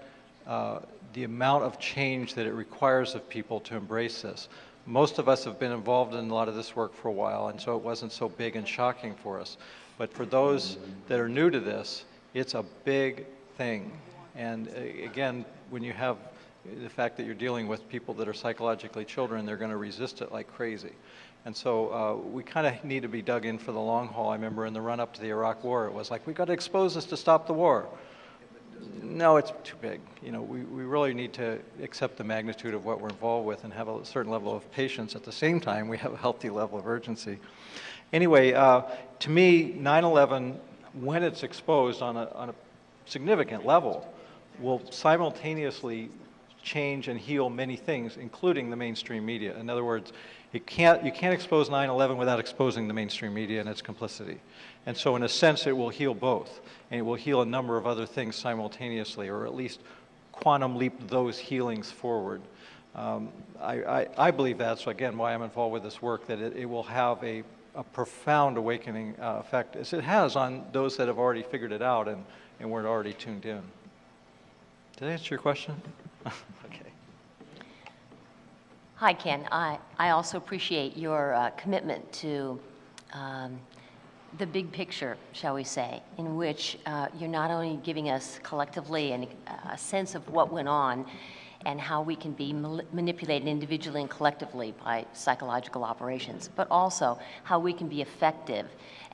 the amount of change that it requires of people to embrace this. Most of us have been involved in a lot of this work for a while, and so it wasn't so big and shocking for us. But for those that are new to this, it's a big thing. And again, when you have the fact that you're dealing with people that are psychologically children, they're going to resist it like crazy. And so we kind of need to be dug in for the long haul. I remember in the run-up to the Iraq War, it was like, we've got to expose this to stop the war. No, it's too big. You know, we really need to accept the magnitude of what we're involved with and have a certain level of patience. At the same time, we have a healthy level of urgency. Anyway, to me, 9/11, when it's exposed on a significant level, will simultaneously change and heal many things, including the mainstream media. In other words, you can't expose 9/11 without exposing the mainstream media and its complicity. And so in a sense, it will heal both. And it will heal a number of other things simultaneously, or at least quantum leap those healings forward. I believe that's, again, why I'm involved with this work, that it will have a profound awakening effect, as it has on those that have already figured it out and weren't already tuned in. Did I answer your question? Okay. Hi, Ken. I also appreciate your commitment to the big picture, shall we say, in which you're not only giving us collectively a sense of what went on and how we can be manipulated individually and collectively by psychological operations, but also how we can be effective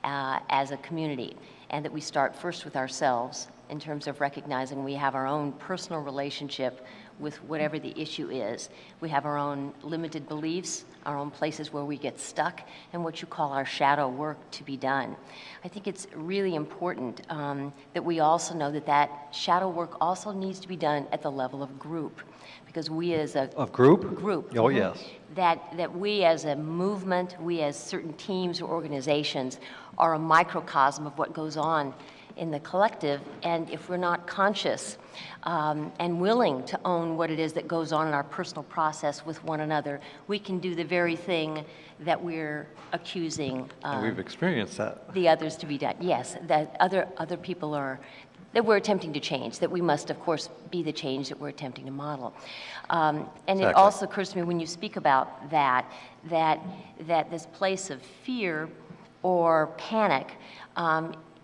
as a community, and that we start first with ourselves in terms of recognizing we have our own personal relationship with whatever the issue is. We have our own limited beliefs, our own places where we get stuck, and what you call our shadow work to be done. I think it's really important that we also know that shadow work also needs to be done at the level of group, because we as a group? Group. Oh, yes. That we as a movement, we as certain teams or organizations are a microcosm of what goes on in the collective, and if we're not conscious and willing to own what it is that goes on in our personal process with one another, we can do the very thing that we're accusing And we've experienced that. the others to be done. Yes, that other people are, that we're attempting to change, that we must, of course, be the change that we're attempting to model. And Exactly. It also occurs to me when you speak about that this place of fear or panic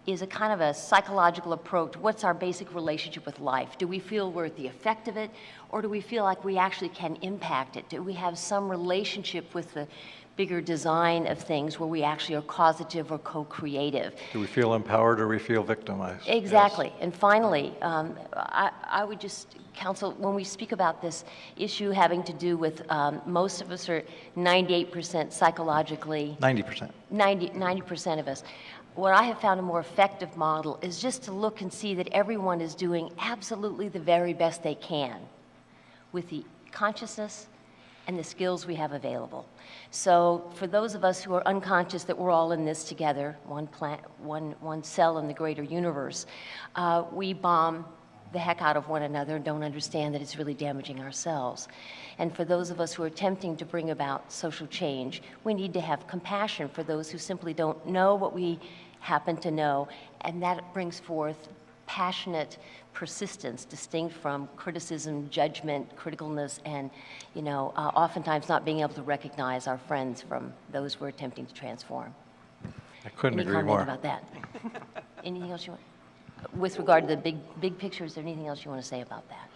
is a kind of a psychological approach. What's our basic relationship with life? Do we feel we're at the effect of it, or do we feel like we actually can impact it? Do we have some relationship with the bigger design of things where we actually are causative or co-creative? Do we feel empowered or we feel victimized? Exactly. Yes. And finally, I would just counsel, when we speak about this issue having to do with most of us are 98% psychologically 90%. 90% of us. What I have found a more effective model is just to look and see that everyone is doing absolutely the very best they can with the consciousness and the skills we have available. So for those of us who are unconscious that we're all in this together, one cell in the greater universe, we bomb the heck out of one another and don't understand that it's really damaging ourselves. And for those of us who are attempting to bring about social change, we need to have compassion for those who simply don't know what we happen to know, and that brings forth passionate persistence, distinct from criticism, judgment, criticalness, and, oftentimes not being able to recognize our friends from those we're attempting to transform. I couldn't Any agree comment more. about that? Anything else you want? With regard to the big picture, is there anything else you want to say about that?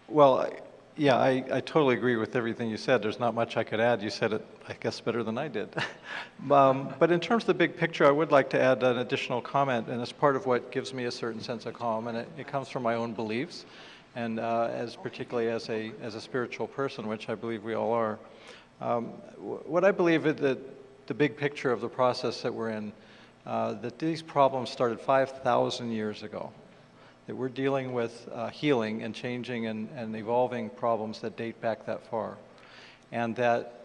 Well, yeah, I totally agree with everything you said. There's not much I could add. You said it, I guess, better than I did. But in terms of the big picture, I would like to add an additional comment, and it's part of what gives me a certain sense of calm, and it comes from my own beliefs, and particularly as a spiritual person, which I believe we all are. What I believe is that the big picture of the process that we're in, that these problems started 5,000 years ago. That we're dealing with healing and changing and evolving problems that date back that far. And that,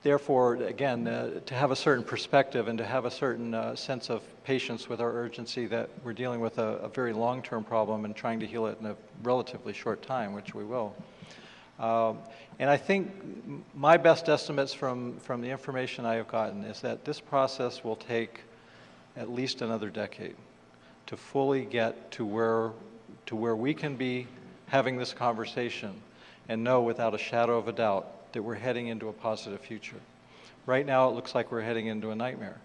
therefore, again, to have a certain perspective and to have a certain sense of patience with our urgency that we're dealing with a very long-term problem and trying to heal it in a relatively short time, which we will. And I think my best estimates from the information I have gotten is that this process will take at least another decade to fully get to where we can be having this conversation and know without a shadow of a doubt that we're heading into a positive future. Right now it looks like we're heading into a nightmare.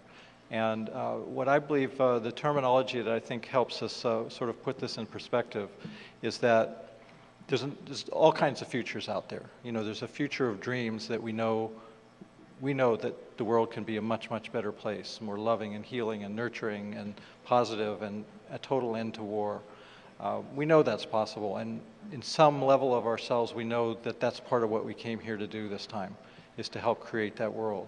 And what I believe, the terminology that I think helps us sort of put this in perspective is that there's all kinds of futures out there. There's a future of dreams that we know that the world can be a much, much better place, more loving and healing and nurturing and positive and a total end to war. We know that's possible, and in some level of ourselves, we know that that's part of what we came here to do this time, is to help create that world.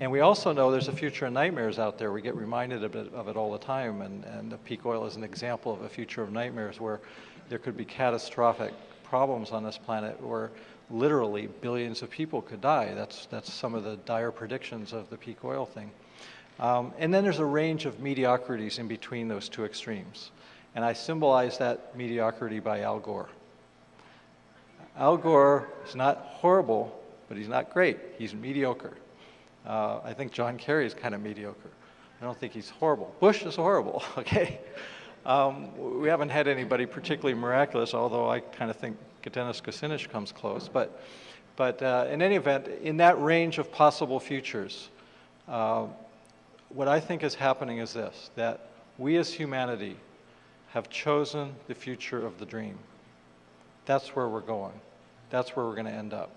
And we also know there's a future of nightmares out there. We get reminded of it all the time, and the peak oil is an example of a future of nightmares where there could be catastrophic problems on this planet where literally billions of people could die. That's some of the dire predictions of the peak oil thing. And then there's a range of mediocrities in between those two extremes. And I symbolize that mediocrity by Al Gore. Al Gore is not horrible, but he's not great. He's mediocre. I think John Kerry is kind of mediocre. I don't think he's horrible. Bush is horrible, okay? We haven't had anybody particularly miraculous, although I kind of think Dennis Kucinich comes close. But in any event, in that range of possible futures, what I think is happening is this, that we as humanity have chosen the future of the dream. That's where we're going. That's where we're going to end up.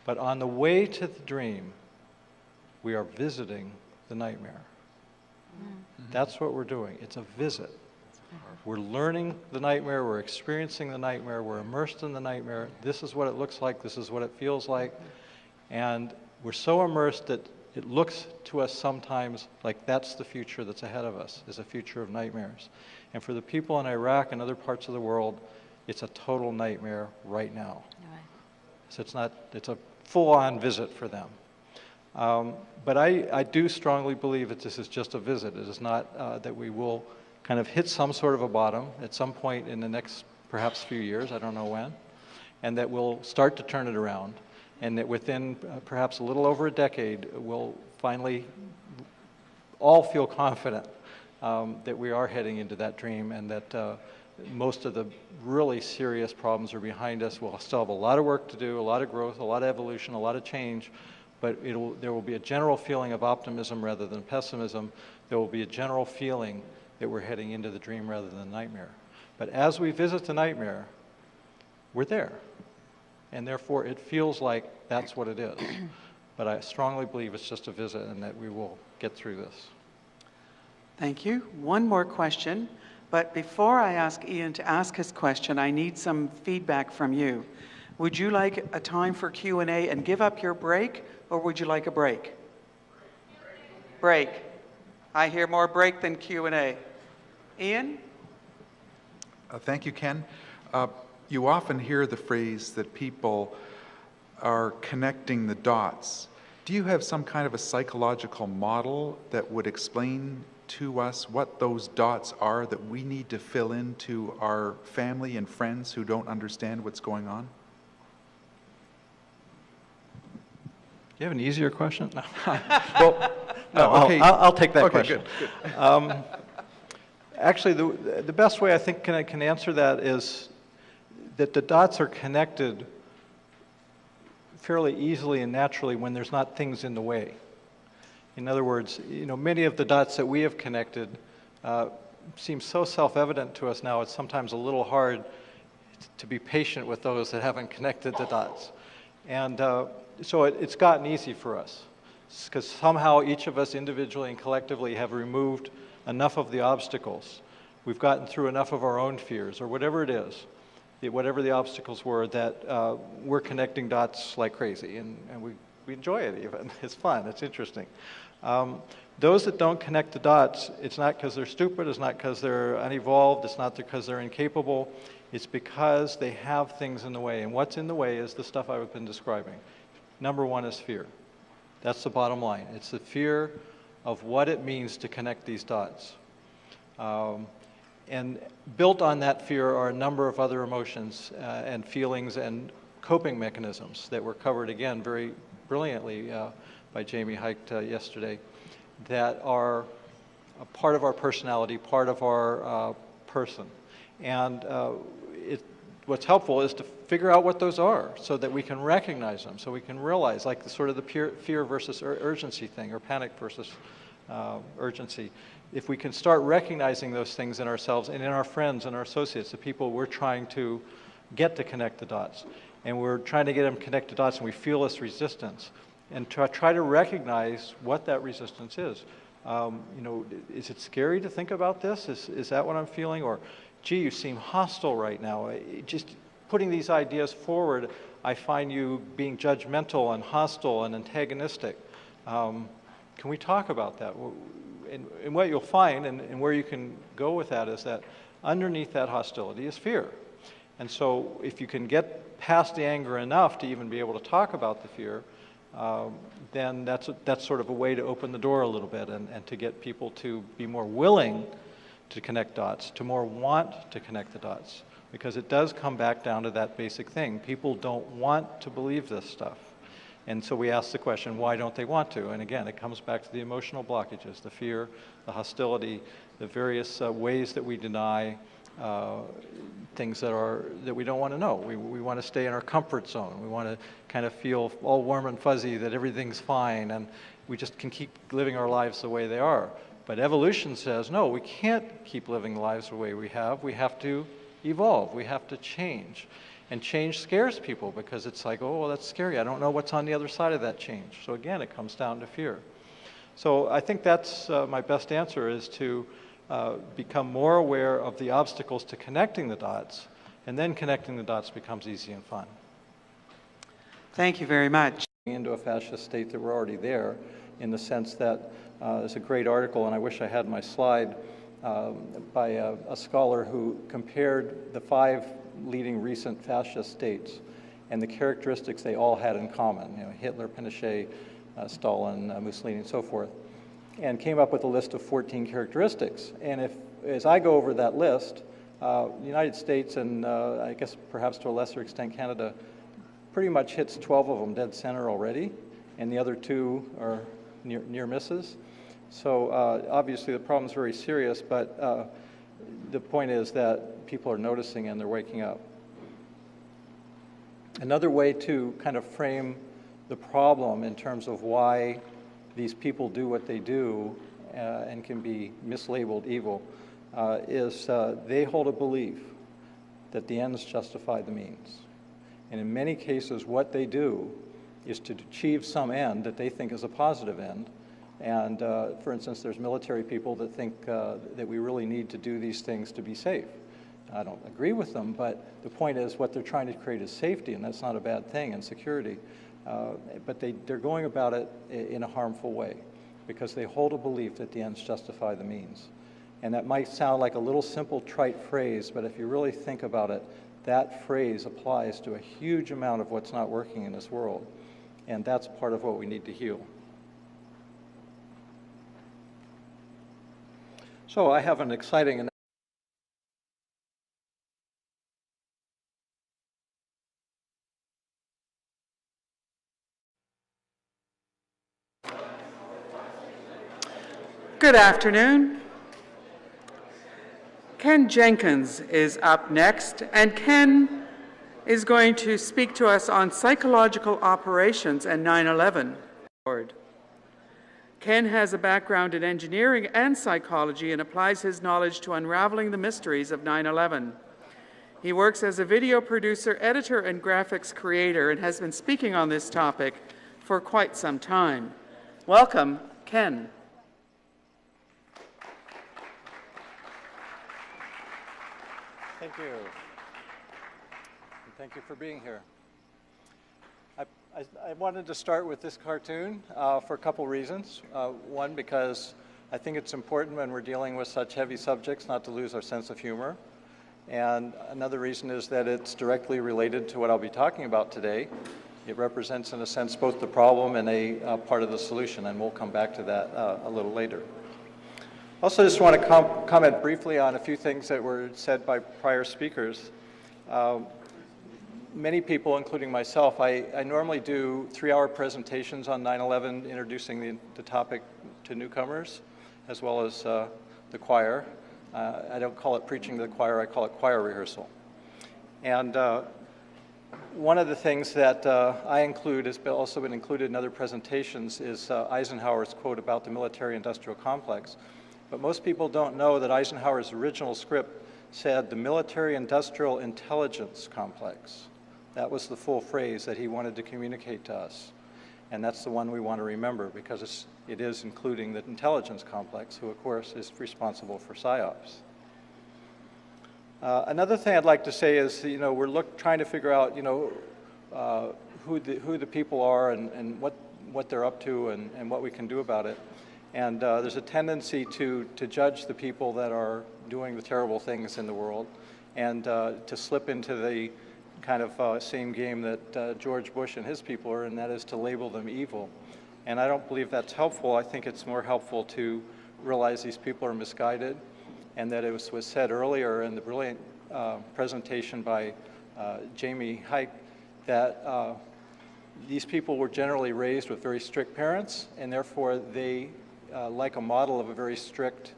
But on the way to the dream, we are visiting the nightmare. Mm-hmm. That's what we're doing. It's a visit. We're learning the nightmare, we're experiencing the nightmare, we're immersed in the nightmare. This is what it looks like, this is what it feels like. And we're so immersed that it looks to us sometimes like that's the future that's ahead of us, is a future of nightmares. And for the people in Iraq and other parts of the world, it's a total nightmare right now. Right. So it's a full-on visit for them. But I do strongly believe that this is just a visit. It is not that we will kind of hit some sort of a bottom at some point in the next perhaps few years, I don't know when, and that we'll start to turn it around, and that within perhaps a little over a decade, we'll finally all feel confident that we are heading into that dream and that most of the really serious problems are behind us. We'll still have a lot of work to do, a lot of growth, a lot of evolution, a lot of change, but there will be a general feeling of optimism rather than pessimism. There will be a general feeling that we're heading into the dream rather than the nightmare. But as we visit the nightmare, we're there. And therefore, it feels like that's what it is. But I strongly believe it's just a visit and that we will get through this. Thank you. One more question. But before I ask Ian to ask his question, I need some feedback from you. Would you like a time for Q&A and give up your break, or would you like a break? Break. I hear more break than Q&A. Ian? Thank you, Ken. You often hear the phrase that people are connecting the dots. Do you have some kind of a psychological model that would explain to us what those dots are that we need to fill in to our family and friends who don't understand what's going on? Do you have an easier question? No. Well, no, okay. I'll take that okay, question. Good. Actually, the best way I think I can answer that is that the dots are connected fairly easily and naturally when there's not things in the way. In other words, many of the dots that we have connected seem so self-evident to us now, it's sometimes a little hard to be patient with those that haven't connected the dots. And so it's gotten easy for us, because somehow each of us individually and collectively have removed enough of the obstacles. We've gotten through enough of our own fears, or whatever it is, whatever the obstacles were, that we're connecting dots like crazy, and we enjoy it even. It's fun, it's interesting. Those that don't connect the dots, it's not because they're stupid, it's not because they're unevolved, it's not because they're incapable, it's because they have things in the way. And what's in the way is the stuff I've been describing. Number one is fear. That's the bottom line. It's the fear of what it means to connect these dots. And built on that fear are a number of other emotions and feelings and coping mechanisms that were covered again very brilliantly by Jamie Hyked yesterday, that are a part of our personality, part of our person. And what's helpful is to figure out what those are so that we can recognize them, so we can realize, like the fear versus urgency thing, or panic versus urgency. If we can start recognizing those things in ourselves and in our friends and our associates, the people we're trying to get to connect the dots, and we're trying to get them to connect the dots and we feel this resistance, and try to recognize what that resistance is. Is it scary to think about this? Is that what I'm feeling? Or, gee, you seem hostile right now. Just putting these ideas forward, I find you being judgmental and hostile and antagonistic. Can we talk about that? And what you'll find, and where you can go with that, is that underneath that hostility is fear. And so if you can get past the anger enough to even be able to talk about the fear, then that's sort of a way to open the door a little bit and to get people to be more willing to connect dots, to more want to connect the dots. Because it does come back down to that basic thing. People don't want to believe this stuff. And so we ask the question, why don't they want to? And again, it comes back to the emotional blockages, the fear, the hostility, the various ways that we deny things that we don't want to know. We want to stay in our comfort zone. We want to kind of feel all warm and fuzzy that everything's fine, and we just can keep living our lives the way they are. But evolution says, no, we can't keep living lives the way we have. We have to evolve. We have to change. And change scares people because it's like, oh, well, that's scary. I don't know what's on the other side of that change. So again, it comes down to fear. So I think that's my best answer, is to become more aware of the obstacles to connecting the dots, and then connecting the dots becomes easy and fun. Thank you very much. Into a fascist state that we're already there, in the sense that there's a great article, and I wish I had my slide, by a scholar who compared the 5 leading recent fascist states and the characteristics they all had in common, Hitler, Pinochet, Stalin, Mussolini, and so forth, and came up with a list of 14 characteristics. And as I go over that list, the United States, and I guess perhaps to a lesser extent Canada, pretty much hits 12 of them dead center already, and the other 2 are near misses. So obviously the problem is very serious, but the point is that people are noticing and they're waking up. Another way to kind of frame the problem in terms of why these people do what they do and can be mislabeled evil is they hold a belief that the ends justify the means. And in many cases, what they do is to achieve some end that they think is a positive end. And for instance, there's military people that think that we really need to do these things to be safe. I don't agree with them, but the point is what they're trying to create is safety, and that's not a bad thing, and security. But they're going about it in a harmful way because they hold a belief that the ends justify the means. And that might sound like a little simple, trite phrase, but if you really think about it, that phrase applies to a huge amount of what's not working in this world. And that's part of what we need to heal. So I have an exciting Good afternoon. Ken Jenkins is up next, and Ken is going to speak to us on psychological operations and 9/11. Ken has a background in engineering and psychology and applies his knowledge to unraveling the mysteries of 9/11. He works as a video producer, editor, and graphics creator and has been speaking on this topic for quite some time. Welcome, Ken. Thank you. And thank you for being here. I wanted to start with this cartoon for a couple reasons. One, because I think it's important when we're dealing with such heavy subjects not to lose our sense of humor. And another reason is that it's directly related to what I'll be talking about today. It represents, in a sense, both the problem and a part of the solution, and we'll come back to that a little later. Also, just want to comment briefly on a few things that were said by prior speakers. Many people, including myself, I normally do 3-hour presentations on 9/11, introducing the topic to newcomers, as well as the choir. I don't call it preaching to the choir, I call it choir rehearsal. And one of the things that I include, has also been included in other presentations, is Eisenhower's quote about the military-industrial complex. But most people don't know that Eisenhower's original script said the military-industrial intelligence complex. That was the full phrase that he wanted to communicate to us. And that's the one we want to remember, because it is including the intelligence complex, who of course is responsible for Psy-Ops. Another thing I'd like to say is, we're trying to figure out, who the people are and what they're up to and what we can do about it. And there's a tendency to judge the people that are doing the terrible things in the world, and to slip into the kind of same game that George Bush and his people are, and that is to label them evil. And I don't believe that's helpful. I think it's more helpful to realize these people are misguided, and that it was said earlier in the brilliant presentation by Jamie Hike that these people were generally raised with very strict parents, and therefore they like a model of a very strict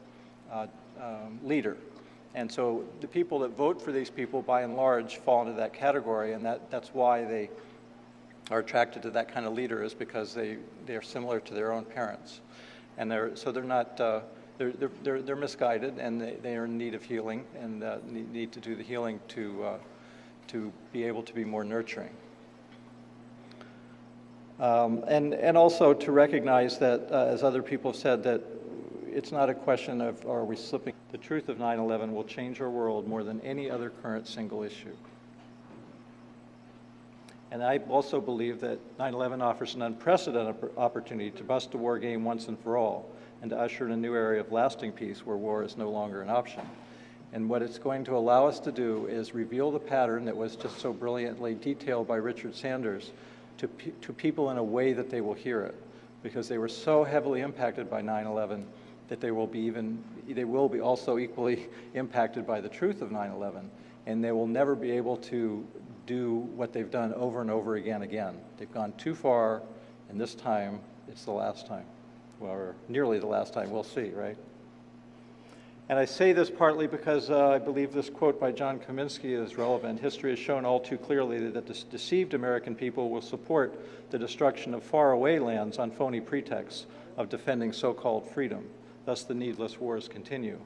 leader. And so the people that vote for these people, by and large, fall into that category, and that's why they are attracted to that kind of leader, is because they're similar to their own parents. And they're misguided, and they are in need of healing, and need to do the healing to be able to be more nurturing. And also to recognize that, as other people have said, that it's not a question of are we slipping. The truth of 9/11 will change our world more than any other current single issue. And I also believe that 9/11 offers an unprecedented opportunity to bust a war game once and for all, and to usher in a new era of lasting peace where war is no longer an option. And what it's going to allow us to do is reveal the pattern that was just so brilliantly detailed by Richard Sanders to people in a way that they will hear it, because they were so heavily impacted by 9/11 that they will be also equally impacted by the truth of 9/11, and they will never be able to do what they've done over and over again. They've gone too far, and this time it's the last time. Well, or nearly the last time, we'll see, right? And I say this partly because I believe this quote by John Kaminsky is relevant. History has shown all too clearly that the deceived American people will support the destruction of faraway lands on phony pretexts of defending so-called freedom. Thus the needless wars continue.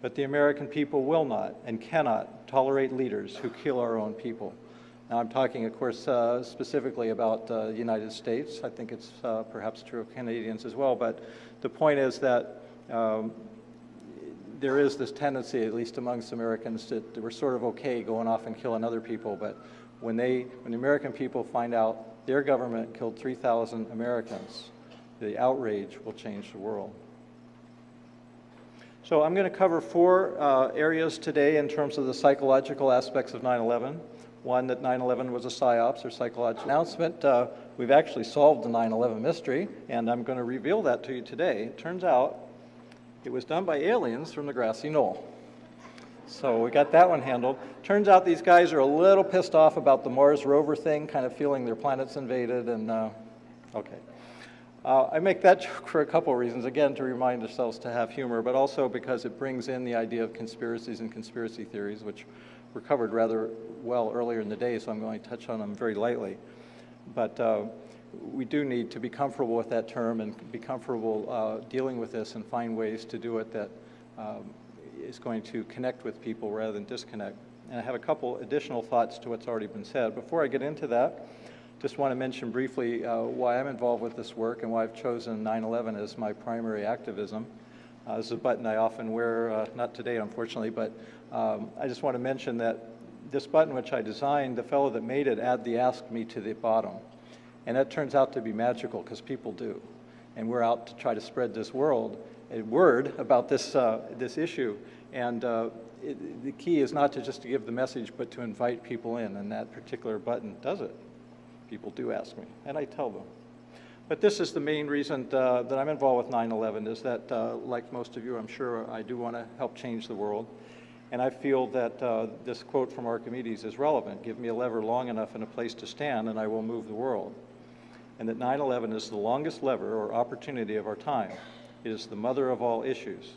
But the American people will not and cannot tolerate leaders who kill our own people. Now I'm talking, of course, specifically about the United States. I think it's perhaps true of Canadians as well, but the point is that there is this tendency, at least amongst Americans, that we're sort of okay going off and killing other people, but when the American people find out their government killed 3,000 Americans, the outrage will change the world. So I'm going to cover 4 areas today in terms of the psychological aspects of 9/11. One, that 9/11 was a Psy-Ops, or psychological announcement. We've actually solved the 9/11 mystery, and I'm going to reveal that to you today. It turns out it was done by aliens from the grassy knoll. So we got that one handled. Turns out these guys are a little pissed off about the Mars rover thing, kind of feeling their planet's invaded, and okay. I make that joke for a couple of reasons. Again, to remind ourselves to have humor, but also because it brings in the idea of conspiracies and conspiracy theories, which were covered rather well earlier in the day, so I'm going to touch on them very lightly. But we do need to be comfortable with that term and be comfortable dealing with this and find ways to do it that is going to connect with people rather than disconnect. And I have a couple additional thoughts to what's already been said. Before I get into that, just want to mention briefly why I'm involved with this work and why I've chosen 9/11 as my primary activism. This is a button I often wear, not today unfortunately, but I just want to mention that this button which I designed, the fellow that made it added the ask me to the bottom. And that turns out to be magical because people do. And we're out to try to spread this word about this, this issue. And the key is not to just to give the message, but to invite people in, and that particular button does it. People do ask me, and I tell them. But this is the main reason that I'm involved with 9/11 is that, like most of you, I'm sure I do want to help change the world. And I feel that this quote from Archimedes is relevant. Give me a lever long enough and a place to stand, and I will move the world. And that 9/11 is the longest lever or opportunity of our time. It is the mother of all issues.